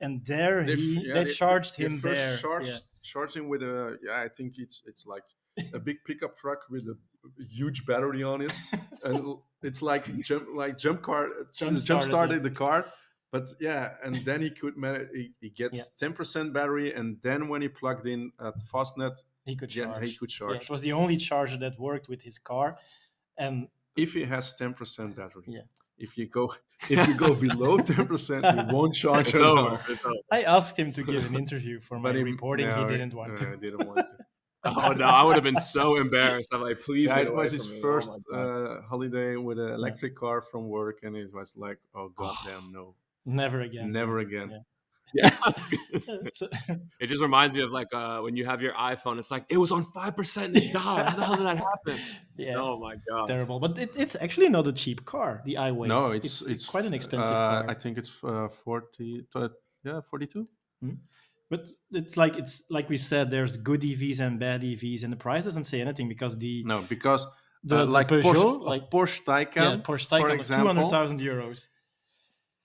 Speaker 3: and there they charged him
Speaker 2: first
Speaker 3: there. Yeah.
Speaker 2: charged him with a I think it's like a big pickup truck with a huge battery on it, and it's like jump started the car. But and then he could he gets 10% battery, and then when he plugged in at Fastned,
Speaker 3: he could charge.
Speaker 2: Yeah,
Speaker 3: it was the only charger that worked with his car, and
Speaker 2: if he has 10% battery.
Speaker 3: Yeah.
Speaker 2: If you go below 10%, he won't charge at all.
Speaker 3: I asked him to give an interview for my reporting.
Speaker 2: no,
Speaker 3: he didn't want to.
Speaker 2: He didn't want to.
Speaker 1: Oh no, I would have been so embarrassed. I'm like, please.
Speaker 2: Yeah,
Speaker 1: get
Speaker 2: it
Speaker 1: away
Speaker 2: was
Speaker 1: from
Speaker 2: his
Speaker 1: me.
Speaker 2: first
Speaker 1: Oh my God.
Speaker 2: holiday with an electric car from work, and it was like, oh goddamn, no,
Speaker 3: Never again.
Speaker 2: never again.
Speaker 3: Yeah.
Speaker 1: Yeah, I was gonna say.
Speaker 3: So-
Speaker 1: It just reminds me of like when you have your iPhone. It's like it was on 5% and it died. How the hell did that happen?
Speaker 3: yeah.
Speaker 1: Oh my God.
Speaker 3: Terrible, but it's actually not a cheap car. The iWays.
Speaker 2: No, it's
Speaker 3: quite an expensive car.
Speaker 2: I think it's 42.
Speaker 3: But it's like we said, there's good EVs and bad EVs, and the price doesn't say anything because
Speaker 2: because
Speaker 3: the
Speaker 2: like
Speaker 3: Peugeot,
Speaker 2: Porsche Taycan,
Speaker 3: Porsche
Speaker 2: for
Speaker 3: Taycan,
Speaker 2: example,
Speaker 3: 200,000 euros.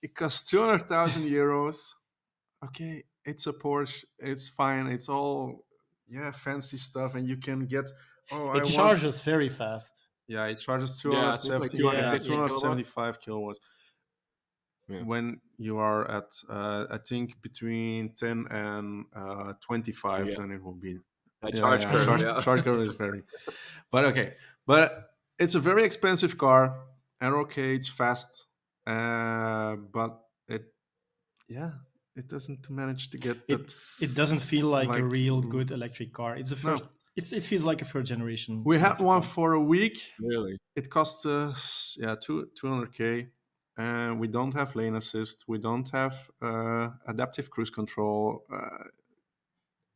Speaker 2: it costs 200,000 euros. Okay, it's a Porsche. It's fine. It's all fancy stuff, and you can get.
Speaker 3: It charges very fast.
Speaker 2: Yeah, it charges
Speaker 1: Yeah, it's like
Speaker 2: 275 kilowatts.
Speaker 1: Yeah.
Speaker 2: When you are at, I think between 10 and 25, then it will be.
Speaker 1: That charge curve.
Speaker 2: Charge curve is very. But it's a very expensive car, and it's fast, but it doesn't manage to get that.
Speaker 3: It doesn't feel like a real good electric car. It's the first. It feels like a first generation.
Speaker 2: We had one for a week.
Speaker 1: Really?
Speaker 2: It cost us 200K, and we don't have lane assist. We don't have adaptive cruise control.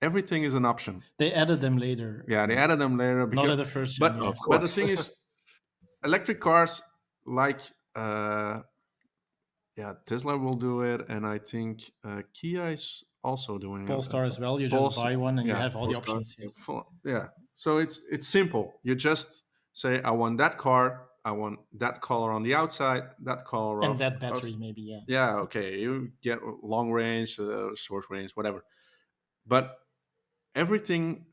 Speaker 2: Everything is an option.
Speaker 3: They added them later.
Speaker 2: Yeah, they added them later.
Speaker 3: Not at the first gen.
Speaker 2: But the thing is, electric cars like Tesla will do it, and I think Kia is also doing it.
Speaker 3: Polestar as well. You just buy one and you have all the options.
Speaker 2: Yeah. So it's simple. You just say, I want that car. I want that color on the outside, that color
Speaker 3: and that battery, maybe. Yeah.
Speaker 2: Yeah. Okay. You get long range, short range, whatever. But everything.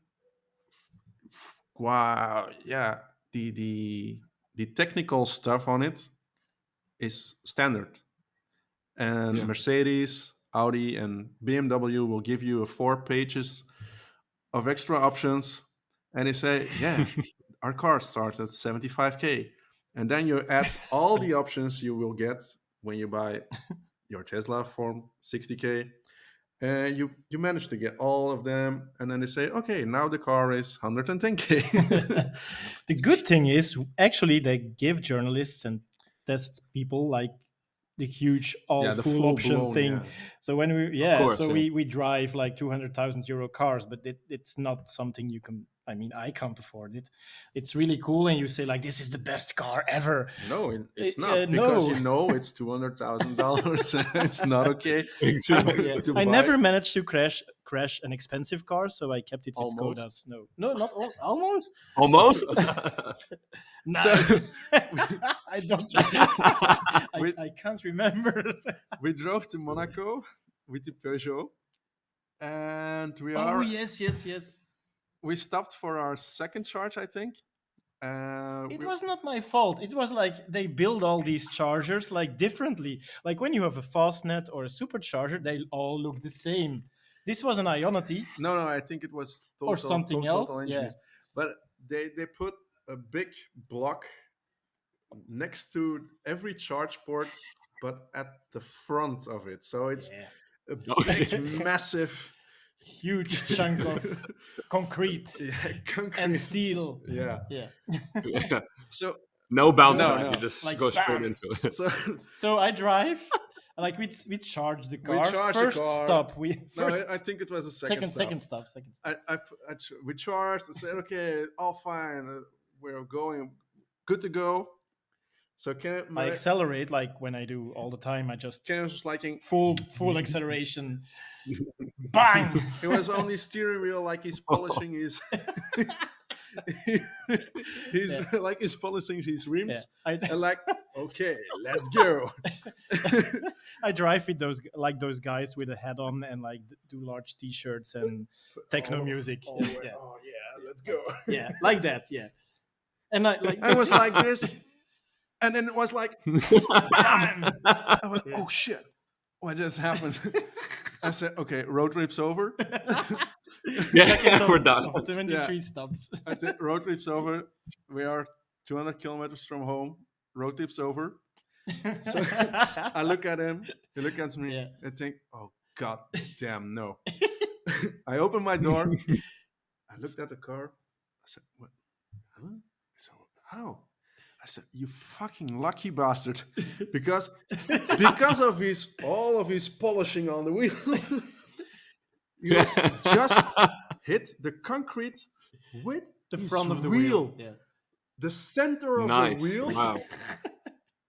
Speaker 2: Wow. Yeah. The technical stuff on it is standard. And Mercedes, Audi, and BMW will give you 4 pages of extra options, and they say, our car starts at 75K. And then you add all the options you will get when you buy your Tesla for 60K. And you manage to get all of them, and then they say, okay, now the car is 110K.
Speaker 3: The good thing is, actually, they give journalists and test people like the huge full option thing. Yeah. So when we drive like 200,000 euro cars, but it's not something you can. I mean, I can't afford it. It's really cool, and you say like, "This is the best car ever."
Speaker 2: No, it's not because it's $200,000. It's not okay.
Speaker 3: I never managed to crash an expensive car, so I kept it with Skodas. No, not almost.
Speaker 1: Almost.
Speaker 3: No, so, I don't. I can't remember.
Speaker 2: We drove to Monaco with the Peugeot, and we are.
Speaker 3: Oh yes.
Speaker 2: We stopped for our second charge, I think.
Speaker 3: It was not my fault. It was like they build all these chargers like differently. Like when you have a Fastned or a supercharger, they all look the same. This was an Ionity.
Speaker 2: No, I think it was
Speaker 3: or something else. Yeah.
Speaker 2: But they put a big block next to every charge port, but at the front of it. So it's a big, massive,
Speaker 3: huge chunk of concrete and steel.
Speaker 2: Yeah.
Speaker 1: So no bounce back. You just like, go straight into it.
Speaker 2: So
Speaker 3: I drive. Like we charge the car. First stop.
Speaker 2: I think it was a second
Speaker 3: stop.
Speaker 2: We charged and said, okay, all fine. We're going, good to go. So
Speaker 3: I accelerate like when I do all the time. I just
Speaker 2: Ken was like,
Speaker 3: full acceleration. Bang!
Speaker 2: it was on his steering wheel, like he's polishing his. He's
Speaker 3: Yeah.
Speaker 2: like he's polishing his rims,
Speaker 3: Yeah.
Speaker 2: and like, okay, let's go.
Speaker 3: I drive with those guys with a hat on and like do large T-shirts and techno music.
Speaker 2: Oh,
Speaker 3: Yeah.
Speaker 2: oh yeah, let's go.
Speaker 3: Yeah, like that. Yeah, and
Speaker 2: I was like this, and then it was like, bam! I went, oh shit, what just happened? I said, okay, road trip's over.
Speaker 1: Yeah, we're done.
Speaker 3: 23 stops.
Speaker 2: I think road trip's over. We are 200 kilometers from home. Road trip's over. So I look at him. He looks at me.
Speaker 3: Yeah.
Speaker 2: And think, oh god damn no. I opened my door. I looked at the car. I said, what? Huh? So how? I said, you fucking lucky bastard, because of all of his polishing on the wheel, he was just hit the concrete with
Speaker 3: The
Speaker 2: his
Speaker 3: front of the
Speaker 2: wheel.
Speaker 3: wheel. Yeah.
Speaker 2: The center of
Speaker 1: Nice.
Speaker 2: the wheel
Speaker 1: Wow.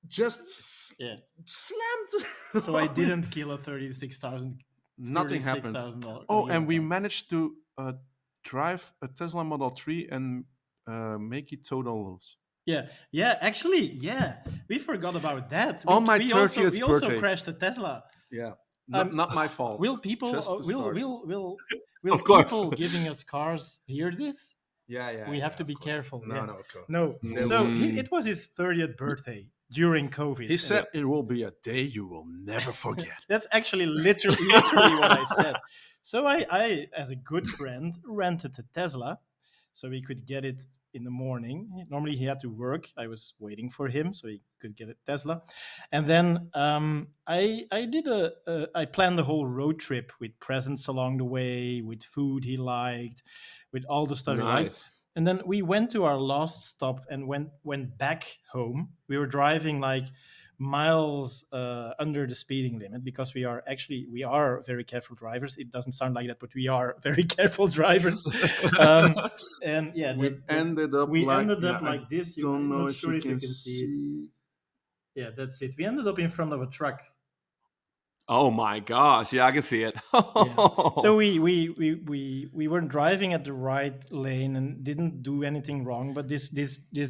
Speaker 2: just
Speaker 3: Yeah.
Speaker 2: slammed.
Speaker 3: So I didn't kill a $36,000.
Speaker 2: Nothing happened.
Speaker 3: $36,000
Speaker 2: Oh, and we
Speaker 3: car.
Speaker 2: managed to drive a Tesla Model 3 and make it total loss.
Speaker 3: Yeah. Actually, yeah, we forgot about that.
Speaker 2: On my
Speaker 3: we
Speaker 2: 30th
Speaker 3: we also
Speaker 2: birthday.
Speaker 3: crashed a Tesla.
Speaker 2: Yeah, not my fault.
Speaker 3: Will people?
Speaker 2: Just the start.
Speaker 3: Will
Speaker 1: Of course.
Speaker 3: people giving us cars hear this?
Speaker 2: Yeah.
Speaker 3: We have to
Speaker 2: of
Speaker 3: be
Speaker 2: course.
Speaker 3: careful.
Speaker 2: No,
Speaker 3: yeah.
Speaker 2: no, of course.
Speaker 3: No.
Speaker 1: Mm.
Speaker 3: So it was his 30th birthday during COVID.
Speaker 2: He said it will be a day you will never forget.
Speaker 3: That's actually literally what I said. So I, as a good friend, rented a Tesla so we could get it in the morning. Normally he had to work. I was waiting for him so he could get a Tesla. And then I planned the whole road trip with presents along the way, with food he liked, with all the stuff he liked.
Speaker 1: Nice.
Speaker 3: And then we went to our last stop and went back home. We were driving like miles under the speeding limit because we are very careful drivers. It doesn't sound like that, but we are very careful drivers. And yeah,
Speaker 2: We ended up
Speaker 3: like this.
Speaker 2: Don't know
Speaker 3: not
Speaker 2: if
Speaker 3: sure
Speaker 2: you
Speaker 3: if you
Speaker 2: can
Speaker 3: can see it.
Speaker 2: see.
Speaker 3: Yeah, that's it. We ended up in front of a truck.
Speaker 1: Oh my gosh! Yeah, I can see it.
Speaker 3: So we weren't driving at the right lane and didn't do anything wrong. But this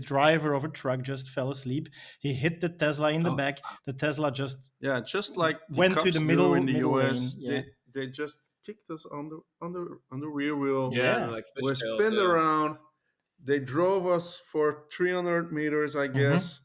Speaker 3: driver of a truck just fell asleep. He hit the Tesla in the back. The Tesla just
Speaker 2: Just like the
Speaker 3: went to
Speaker 2: cops
Speaker 3: the
Speaker 2: do
Speaker 3: middle
Speaker 2: in the
Speaker 3: middle
Speaker 2: US.
Speaker 3: lane. Yeah.
Speaker 2: They just kicked us on the rear wheel.
Speaker 1: yeah,
Speaker 3: Yeah.
Speaker 1: like
Speaker 2: We
Speaker 1: fishtail,
Speaker 2: spinned
Speaker 1: yeah.
Speaker 2: around. They drove us for 300 meters, I guess.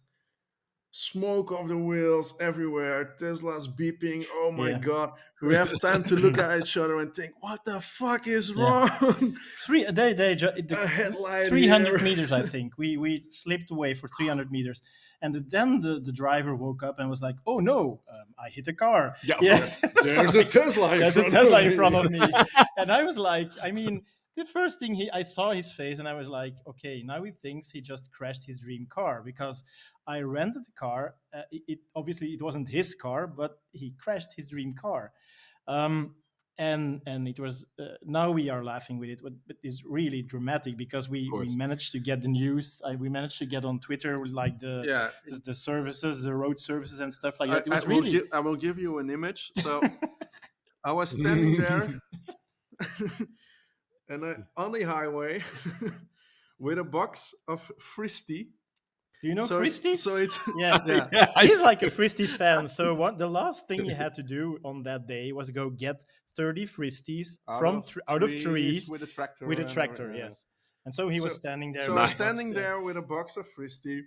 Speaker 2: Smoke of the wheels everywhere. Tesla's beeping. Oh my
Speaker 3: Yeah.
Speaker 2: god! We have time to look at each other and think, "What the fuck is
Speaker 3: Yeah.
Speaker 2: wrong?"
Speaker 3: The
Speaker 2: A headlight
Speaker 3: 300
Speaker 2: here.
Speaker 3: meters, I think. We slipped away for 300 meters. And then the driver woke up and was like, oh no, I hit a car.
Speaker 1: Yeah.
Speaker 2: There's a Tesla.
Speaker 3: There's a Tesla in front of me. And I was like, the first thing I saw his face and I was like, okay, now he thinks he just crashed his dream car because I rented the car. Obviously it wasn't his car, but he crashed his dream car. And it was now we are laughing with it, but it's really dramatic because we managed to get the news. We managed to get on Twitter with like the services, the road services and stuff like that. It was
Speaker 2: I will give you an image. So I was standing there on the highway with a box of Fristy.
Speaker 3: Do you know
Speaker 2: So
Speaker 3: Fristy?
Speaker 2: it's
Speaker 3: Yeah. He's like a Fristy fan. So the last thing he had to do on that day was go get 30 Fristies out of trees
Speaker 2: with a tractor.
Speaker 3: Yes. And so he was standing there.
Speaker 2: So I was standing there with a box of Fristy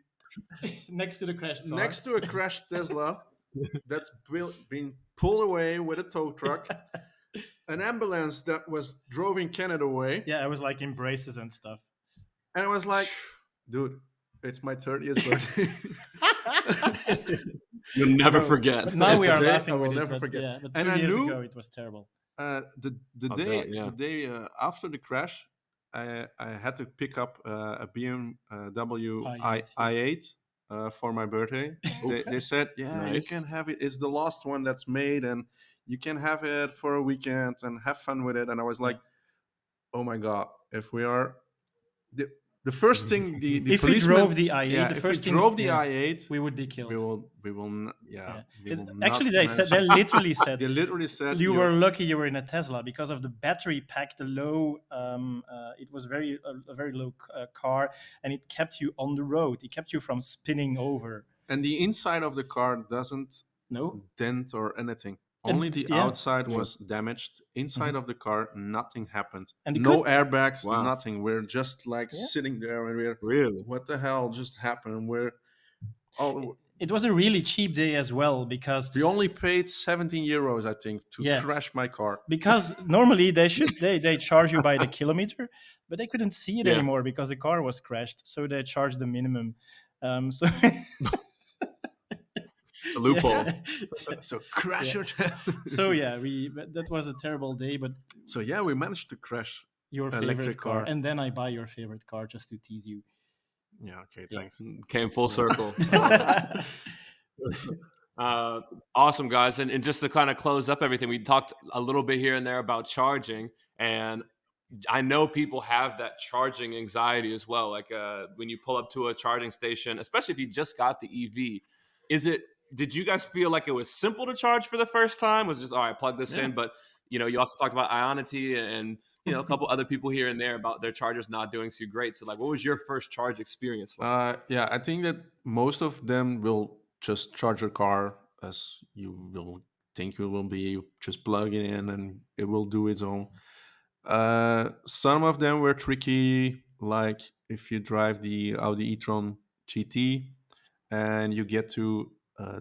Speaker 3: next to the crashed car.
Speaker 2: next to a crashed Tesla that's been pulled away with a tow truck. An ambulance that was driving Kenneth away.
Speaker 3: Yeah, I was like in braces and stuff.
Speaker 2: And I was like, dude, it's my 30th birthday.
Speaker 1: You'll never forget.
Speaker 3: But now we are
Speaker 2: a day
Speaker 3: laughing
Speaker 2: I will
Speaker 3: with
Speaker 2: never
Speaker 3: it.
Speaker 2: forget.
Speaker 3: Yeah, but
Speaker 2: And
Speaker 3: 2
Speaker 2: I
Speaker 3: years
Speaker 2: knew-
Speaker 3: ago it was terrible.
Speaker 2: The
Speaker 1: Oh,
Speaker 2: day
Speaker 1: God, yeah.
Speaker 2: the day after the crash, I had to pick up a BMW
Speaker 3: i8,
Speaker 2: i8 for my birthday. They said, yeah,
Speaker 1: Nice.
Speaker 2: you can have it. It's the last one that's made, and you can have it for a weekend and have fun with it. And I was like, oh my god, if we are the first thing the
Speaker 3: If we
Speaker 2: policeman,
Speaker 3: drove the I8,
Speaker 2: yeah,
Speaker 3: the
Speaker 2: if
Speaker 3: first
Speaker 2: we
Speaker 3: thing
Speaker 2: drove the
Speaker 3: yeah,
Speaker 2: I8,
Speaker 3: we would be killed.
Speaker 2: we will not, yeah,
Speaker 3: Yeah.
Speaker 2: we will
Speaker 3: Actually,
Speaker 2: not
Speaker 3: they
Speaker 2: manage.
Speaker 3: literally said
Speaker 2: They literally said
Speaker 3: you were lucky you were in a Tesla because of the battery pack, the low. It was a very low car, and it kept you on the road. It kept you from spinning over.
Speaker 2: and the inside of the car doesn't
Speaker 3: No,
Speaker 2: dent or anything.
Speaker 3: And
Speaker 2: Only the
Speaker 3: yeah.
Speaker 2: outside
Speaker 1: Yeah.
Speaker 2: was damaged. Inside of the car, nothing happened.
Speaker 3: And the
Speaker 2: No
Speaker 3: good-
Speaker 2: airbags,
Speaker 1: Wow.
Speaker 2: nothing. We're just like
Speaker 3: Yeah.
Speaker 2: sitting there and we're,
Speaker 1: Really?
Speaker 2: what the hell just happened?
Speaker 3: it was a really cheap day as well because
Speaker 2: We only paid 17 euros, I think, to
Speaker 3: Yeah.
Speaker 2: crash my car.
Speaker 3: normally they charge you by the kilometer, but they couldn't see it
Speaker 1: Yeah.
Speaker 3: anymore because the car was crashed, so they charged the minimum. So
Speaker 1: It's a loophole.
Speaker 2: So crash
Speaker 3: Yeah.
Speaker 2: your
Speaker 3: so yeah, that was a terrible day, but
Speaker 2: So yeah, we managed to crash.
Speaker 3: your
Speaker 2: Electric
Speaker 3: favorite car,
Speaker 2: car.
Speaker 3: and then I buy your favorite car just to tease you.
Speaker 2: Yeah, okay,
Speaker 3: Yeah.
Speaker 2: thanks.
Speaker 1: Came full circle. Awesome, guys. And just to kind of close up everything, we talked a little bit here and there about charging. And I know people have that charging anxiety as well. Like when you pull up to a charging station, especially if you just got the EV, did you guys feel like it was simple to charge for the first time? Was it just, all right, plug this
Speaker 2: Yeah.
Speaker 1: in? But, you also talked about Ionity and a couple other people here and there about their chargers not doing too great. So like, what was your first charge experience like?
Speaker 2: Yeah, I think that most of them will just charge your car as you will think it will be. You just plug it in and it will do its own. Some of them were tricky, like if you drive the Audi e-tron GT and you get to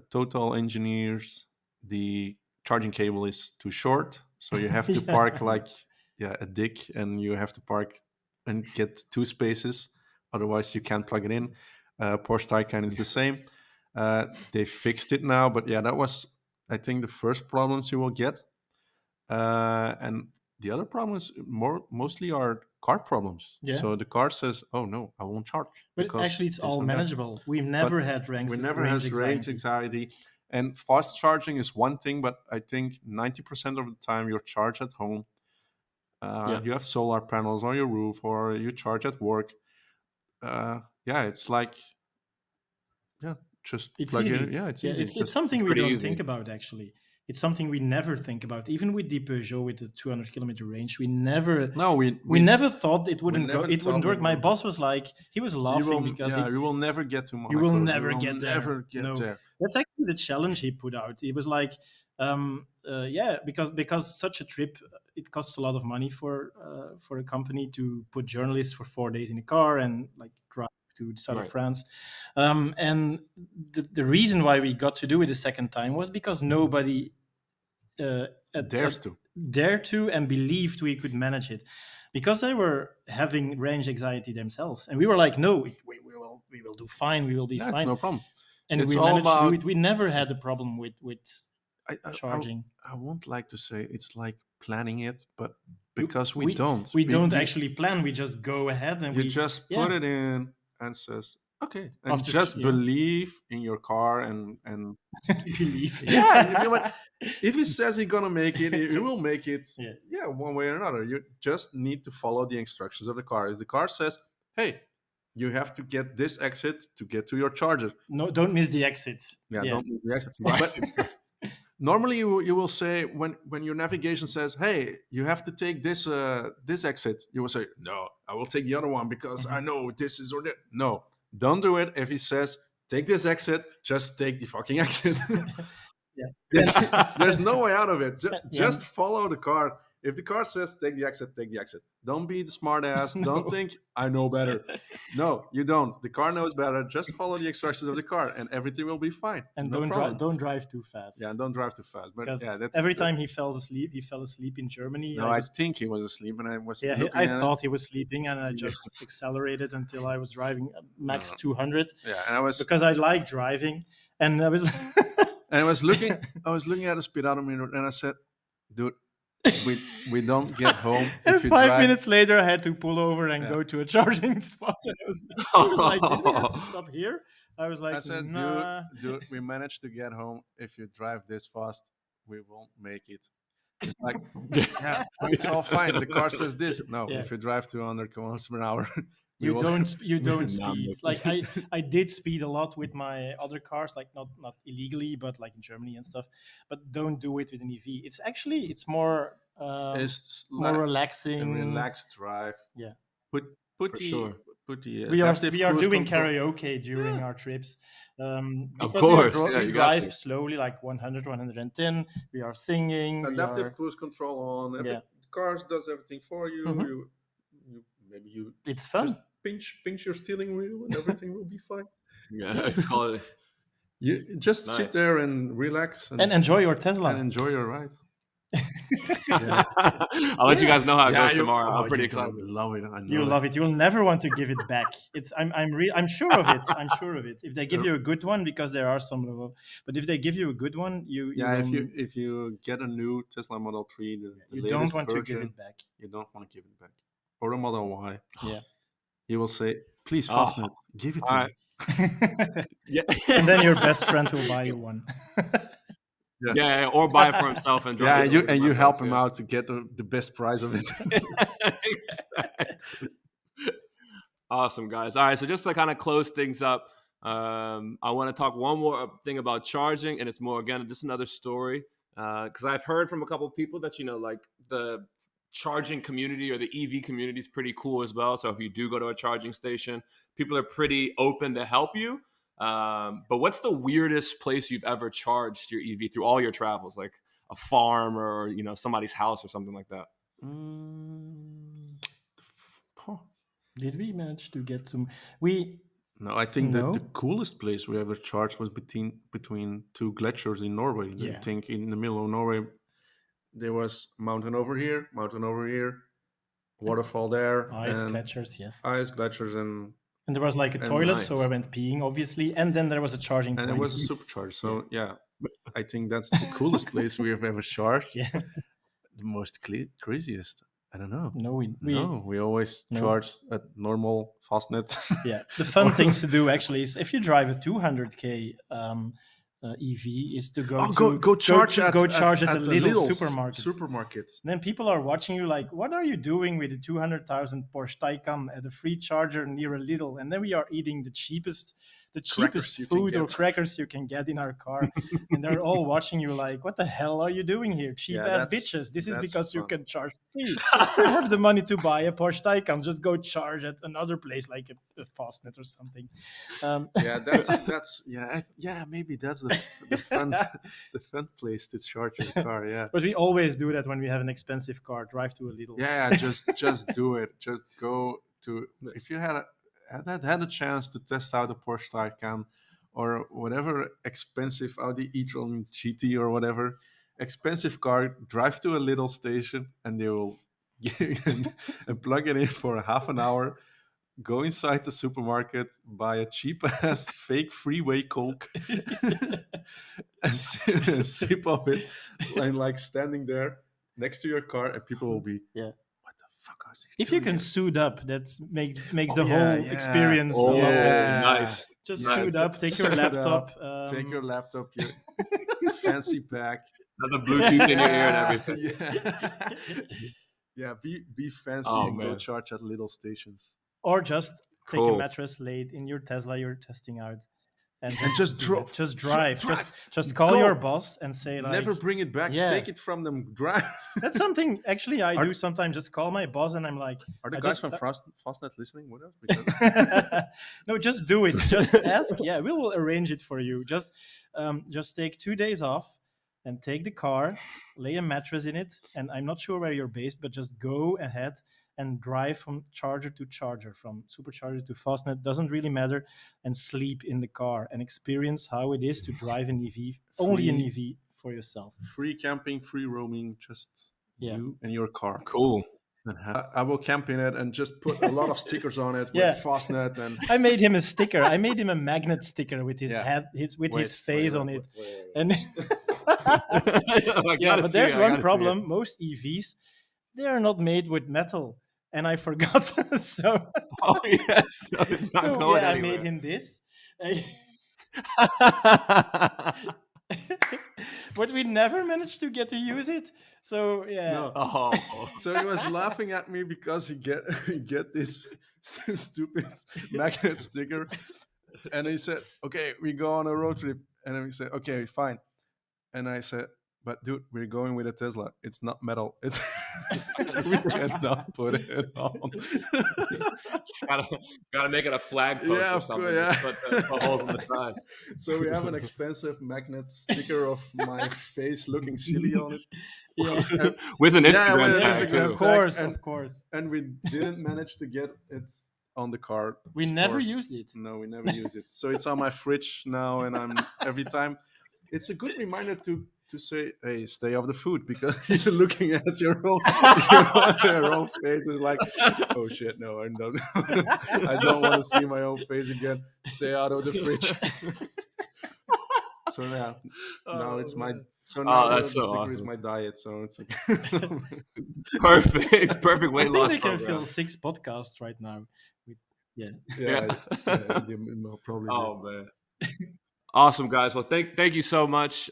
Speaker 2: Total Engineers, the charging cable is too short, so you have to
Speaker 3: Yeah.
Speaker 2: park like a dick, and you have to park and get 2 spaces, otherwise you can't plug it in. Porsche Taycan is the same. They fixed it now, but yeah, that was, I think, the first problems you will get. And the other problems mostly are car problems.
Speaker 3: Yeah.
Speaker 2: So the car says, "Oh no, I won't charge."
Speaker 3: But
Speaker 2: because
Speaker 3: actually, it's
Speaker 2: this
Speaker 3: all
Speaker 2: and that.
Speaker 3: manageable. We've never had range.
Speaker 2: We never
Speaker 3: range
Speaker 2: has range anxiety. And fast charging is one thing, but I think 90% of the time you're charged at home. You have solar panels on your roof, or you charge at work. It's like, just
Speaker 3: It's
Speaker 2: plug
Speaker 3: easy.
Speaker 2: it in. Yeah, it's easy.
Speaker 3: It's something we
Speaker 1: pretty
Speaker 3: don't
Speaker 1: easy.
Speaker 3: think about, actually. It's something we never think about. Even with the Peugeot with the 200-kilometer range, we never never thought it wouldn't go.
Speaker 2: never
Speaker 3: It wouldn't
Speaker 2: thought
Speaker 3: work.
Speaker 2: it
Speaker 3: My
Speaker 2: would.
Speaker 3: boss was like, he was laughing because
Speaker 2: you will never get to Monaco.
Speaker 3: you will never get there.
Speaker 2: Never get
Speaker 3: No.
Speaker 2: there.
Speaker 3: That's actually the challenge he put out. He was like, because such a trip, it costs a lot of money for a company to put journalists for 4 days in a car and like drive to the south of
Speaker 1: Right.
Speaker 3: France. And the reason why we got to do it a second time was because nobody dared to and believed we could manage it, because they were having range anxiety themselves, and we were like, no, we will do fine, we will be
Speaker 2: That's
Speaker 3: fine,
Speaker 2: no problem.
Speaker 3: and
Speaker 2: It's
Speaker 3: we
Speaker 2: all
Speaker 3: managed to do
Speaker 2: about-
Speaker 3: it. We never had a problem with
Speaker 2: I
Speaker 3: charging.
Speaker 2: I won't like to say it's like planning it, but because we don't.
Speaker 3: We don't actually plan. We just go ahead and
Speaker 2: You
Speaker 3: we
Speaker 2: just put it in and says, okay. And
Speaker 3: After-
Speaker 2: just
Speaker 3: yeah.
Speaker 2: believe in your car and
Speaker 3: believe.
Speaker 2: yeah, if he says he's gonna make it, he will make it.
Speaker 3: Yeah.
Speaker 2: One way or another. You just need to follow the instructions of the car. If the car says, "Hey, you have to get this exit to get to your charger,"
Speaker 3: No, don't miss the exit.
Speaker 2: don't miss the exit. But normally, you will say when your navigation says, "Hey, you have to take this exit," you will say, "No, I will take the other one because I know this is or that." No, don't do it. If he says, "Take this exit," just take the fucking exit.
Speaker 3: Yeah.
Speaker 2: There's no way out of it.
Speaker 3: Yeah.
Speaker 2: Just follow the car. If the car says take the exit, take the exit. Don't be the smart ass.
Speaker 3: No.
Speaker 2: Don't think I know better. No, you don't. The car knows better. Just follow the instructions of the car, and everything will be fine.
Speaker 3: And
Speaker 2: No problem.
Speaker 3: don't drive too fast.
Speaker 2: Yeah, and don't drive too fast. But
Speaker 3: Because
Speaker 2: yeah, that's
Speaker 3: every time he fell asleep in Germany.
Speaker 2: No, I think he was asleep, and I was.
Speaker 3: Yeah,
Speaker 2: looking
Speaker 3: I
Speaker 2: at
Speaker 3: thought he was sleeping, and I just accelerated until I was driving max
Speaker 2: No.
Speaker 3: 200
Speaker 2: it. Yeah, and I was.
Speaker 3: because I like driving, and I was.
Speaker 2: And I was looking. I was looking at the speedometer, and I said, "Dude, we don't get home
Speaker 3: And
Speaker 2: if you
Speaker 3: 5
Speaker 2: drive."
Speaker 3: minutes later, I had to pull over and
Speaker 2: Yeah.
Speaker 3: go to a charging spot. And I was like, "Did we have to stop here?" I was like,
Speaker 2: I said,
Speaker 3: "Nah."
Speaker 2: dude, we managed to get home. If you drive this fast, we won't make it. It's like, yeah, it's all fine. The car says this. No,
Speaker 3: Yeah.
Speaker 2: if you drive 200 kilometers per hour,
Speaker 3: You don't
Speaker 1: Nah,
Speaker 3: speed. Like I did speed a lot with my other cars, like not illegally, but like in Germany and stuff. But don't do it with an EV. It's more
Speaker 2: It's
Speaker 3: more
Speaker 2: a
Speaker 3: relaxing.
Speaker 2: relaxed drive.
Speaker 3: Yeah.
Speaker 2: Put
Speaker 1: For sure.
Speaker 2: the
Speaker 3: We are
Speaker 2: adaptive
Speaker 3: we are
Speaker 2: cruise
Speaker 3: doing
Speaker 2: control.
Speaker 3: karaoke during
Speaker 2: Yeah.
Speaker 3: our trips
Speaker 1: Of
Speaker 3: because
Speaker 1: course. Yeah,
Speaker 3: we
Speaker 1: you got
Speaker 3: drive
Speaker 1: to.
Speaker 3: slowly, like 100, 110. We are singing. We
Speaker 2: Adaptive
Speaker 3: are
Speaker 2: cruise control on.
Speaker 3: yeah.
Speaker 2: The cars does everything for you.
Speaker 3: Mhm.
Speaker 2: You maybe you
Speaker 3: It's
Speaker 2: just
Speaker 3: fun.
Speaker 2: pinch your steering wheel and everything will be fine.
Speaker 1: Yeah, it's called
Speaker 2: You just sit
Speaker 1: nice.
Speaker 2: there and relax
Speaker 3: And enjoy your Tesla.
Speaker 2: and enjoy your ride.
Speaker 1: I'll let you guys know how it goes
Speaker 2: you,
Speaker 1: tomorrow. I'm pretty
Speaker 2: you
Speaker 1: excited.
Speaker 2: love it. I know.
Speaker 3: You'll love it. You'll never want to give it back. I'm sure of it. I'm sure of it. If they give you a good one, because there are some, but if they give you a good one, you
Speaker 2: if you get a new Tesla Model 3, the
Speaker 3: you
Speaker 2: latest
Speaker 3: don't want
Speaker 2: version,
Speaker 3: to give it back.
Speaker 2: you don't want to give it back. Or a Model Y.
Speaker 3: Yeah.
Speaker 2: He will say, "Please,
Speaker 1: Oh,
Speaker 2: Fastned, give it to
Speaker 1: all
Speaker 2: me."
Speaker 1: right. Yeah.
Speaker 3: And then your best friend will buy you one.
Speaker 1: Yeah, or buy it for himself and drive it.
Speaker 2: and you help him
Speaker 1: yeah.
Speaker 2: out to get the best price of it.
Speaker 1: Exactly. Awesome, guys. All right, so just to kind of close things up, I want to talk one more thing about charging, and it's more, again, just another story. Because I've heard from a couple of people that, like the charging community or the EV community is pretty cool as well. So if you do go to a charging station, people are pretty open to help you. But what's the weirdest place you've ever charged your EV through all your travels, like a farm or somebody's house or something like that?
Speaker 3: Did we manage to get some?
Speaker 2: No, I think
Speaker 3: No.
Speaker 2: the coolest place we ever charged was between two glaciers in Norway.
Speaker 3: Yeah.
Speaker 2: I think in the middle of Norway, there was mountain over here, waterfall there,
Speaker 3: Ice
Speaker 2: and
Speaker 3: glaciers, yes.
Speaker 2: ice glaciers, and
Speaker 3: there was like a
Speaker 2: and
Speaker 3: toilet,
Speaker 1: nice.
Speaker 3: so I went peeing, obviously, and then there was a charging
Speaker 2: and
Speaker 3: point.
Speaker 2: it was a supercharge. So yeah, I think that's the coolest place we have ever charged.
Speaker 3: Yeah.
Speaker 2: The most craziest. I don't know.
Speaker 3: No,
Speaker 2: we always charge at normal Fastned.
Speaker 3: Yeah, the fun things to do actually is if you drive a 200k EV is to go charge at the little supermarkets. Then people are watching you like, what are you doing with a 200,000 Porsche Taycan at a free charger near a Lidl? And then we are eating the cheapest food or crackers you can get in our car, and they're all watching you like, what the hell are you doing here, cheap ass bitches? This is because you can charge free. If you have the money to buy a Porsche Taycan, just go charge at another place like a Fastned or something.
Speaker 2: Maybe that's the fun the fun place to charge your car. Yeah,
Speaker 3: but we always do that when we have an expensive car. Drive to a Lidl.
Speaker 2: Yeah, just do it. Just go to, if you had a chance to test out a Porsche Taycan or whatever expensive Audi e-tron GT or whatever expensive car, drive to a little station and they will and plug it in for a half an hour, go inside the supermarket, buy a cheap ass fake freeway Coke and sip of it, and like standing there next to your car, and people will be
Speaker 3: if you can suit up, that makes the whole experience.
Speaker 1: Oh, nice.
Speaker 3: Just suit up, take your laptop.
Speaker 2: Your fancy bag.
Speaker 1: The Bluetooth in your ear and everything.
Speaker 2: Yeah, be fancy and go charge at little stations.
Speaker 3: Or just take a mattress laid in your Tesla you're testing out. And just drive. Just call your boss and say like,
Speaker 2: never bring it back. Take it from them. Drive.
Speaker 3: That's something actually I do sometimes. Just call my boss and I'm like,
Speaker 2: are the guys from Fastned listening with us?
Speaker 3: No, just do it. Just ask. Yeah, we will arrange it for you. Just take 2 days off and take the car, lay a mattress in it, and I'm not sure where you're based, but just go ahead and drive from charger to charger, from supercharger to Fastned, doesn't really matter, and sleep in the car and experience how it is to drive an EV, only an EV for yourself.
Speaker 2: Free camping, free roaming, just you and your car.
Speaker 1: Cool.
Speaker 2: I will camp in it and just put a lot of stickers on it with Fastned. And
Speaker 3: I made him a sticker. I made him a magnet sticker with his head, his face on it. And but there's one problem. Most EVs, they are not made with metal. And I forgot. So I made him this. But we never managed to get to use it. So
Speaker 2: so he was laughing at me because he get this stupid magnet sticker. And he said, "Okay, we go on a road trip." And then we said, "Okay, fine." And I said, "But dude, we're going with a Tesla. It's not metal. It's we cannot put it on."
Speaker 1: gotta make it a flag post
Speaker 2: Yeah,
Speaker 1: or
Speaker 2: of
Speaker 1: something.
Speaker 2: course, yeah.
Speaker 1: Just put the holes in the side.
Speaker 2: So we have an expensive magnet sticker of my face looking silly on it.
Speaker 3: Yeah.
Speaker 1: With an
Speaker 2: Yeah,
Speaker 1: Instagram
Speaker 2: with an
Speaker 1: tag
Speaker 2: Instagram
Speaker 1: too.
Speaker 3: Of course,
Speaker 2: and-
Speaker 3: of course.
Speaker 2: And we didn't manage to get it on the car.
Speaker 3: We never
Speaker 2: for-
Speaker 3: used it.
Speaker 2: No, we never use it. So it's on my fridge now, and I'm every time. It's a good reminder to say, "Hey, stay off the food," because you're looking at your own face and like, "Oh shit, no, I don't, I don't want to see my own face again. Stay out of the fridge." So yeah, now it's my. So now
Speaker 1: that's
Speaker 2: the
Speaker 1: so
Speaker 2: sticker is
Speaker 1: awesome.
Speaker 2: my diet. So it's okay.
Speaker 1: Perfect weight
Speaker 3: I think
Speaker 1: loss
Speaker 3: we can
Speaker 1: program.
Speaker 3: fill 6 podcasts right now. Yeah.
Speaker 2: Yeah, probably.
Speaker 1: Oh man. Awesome, guys. Well, thank you so much.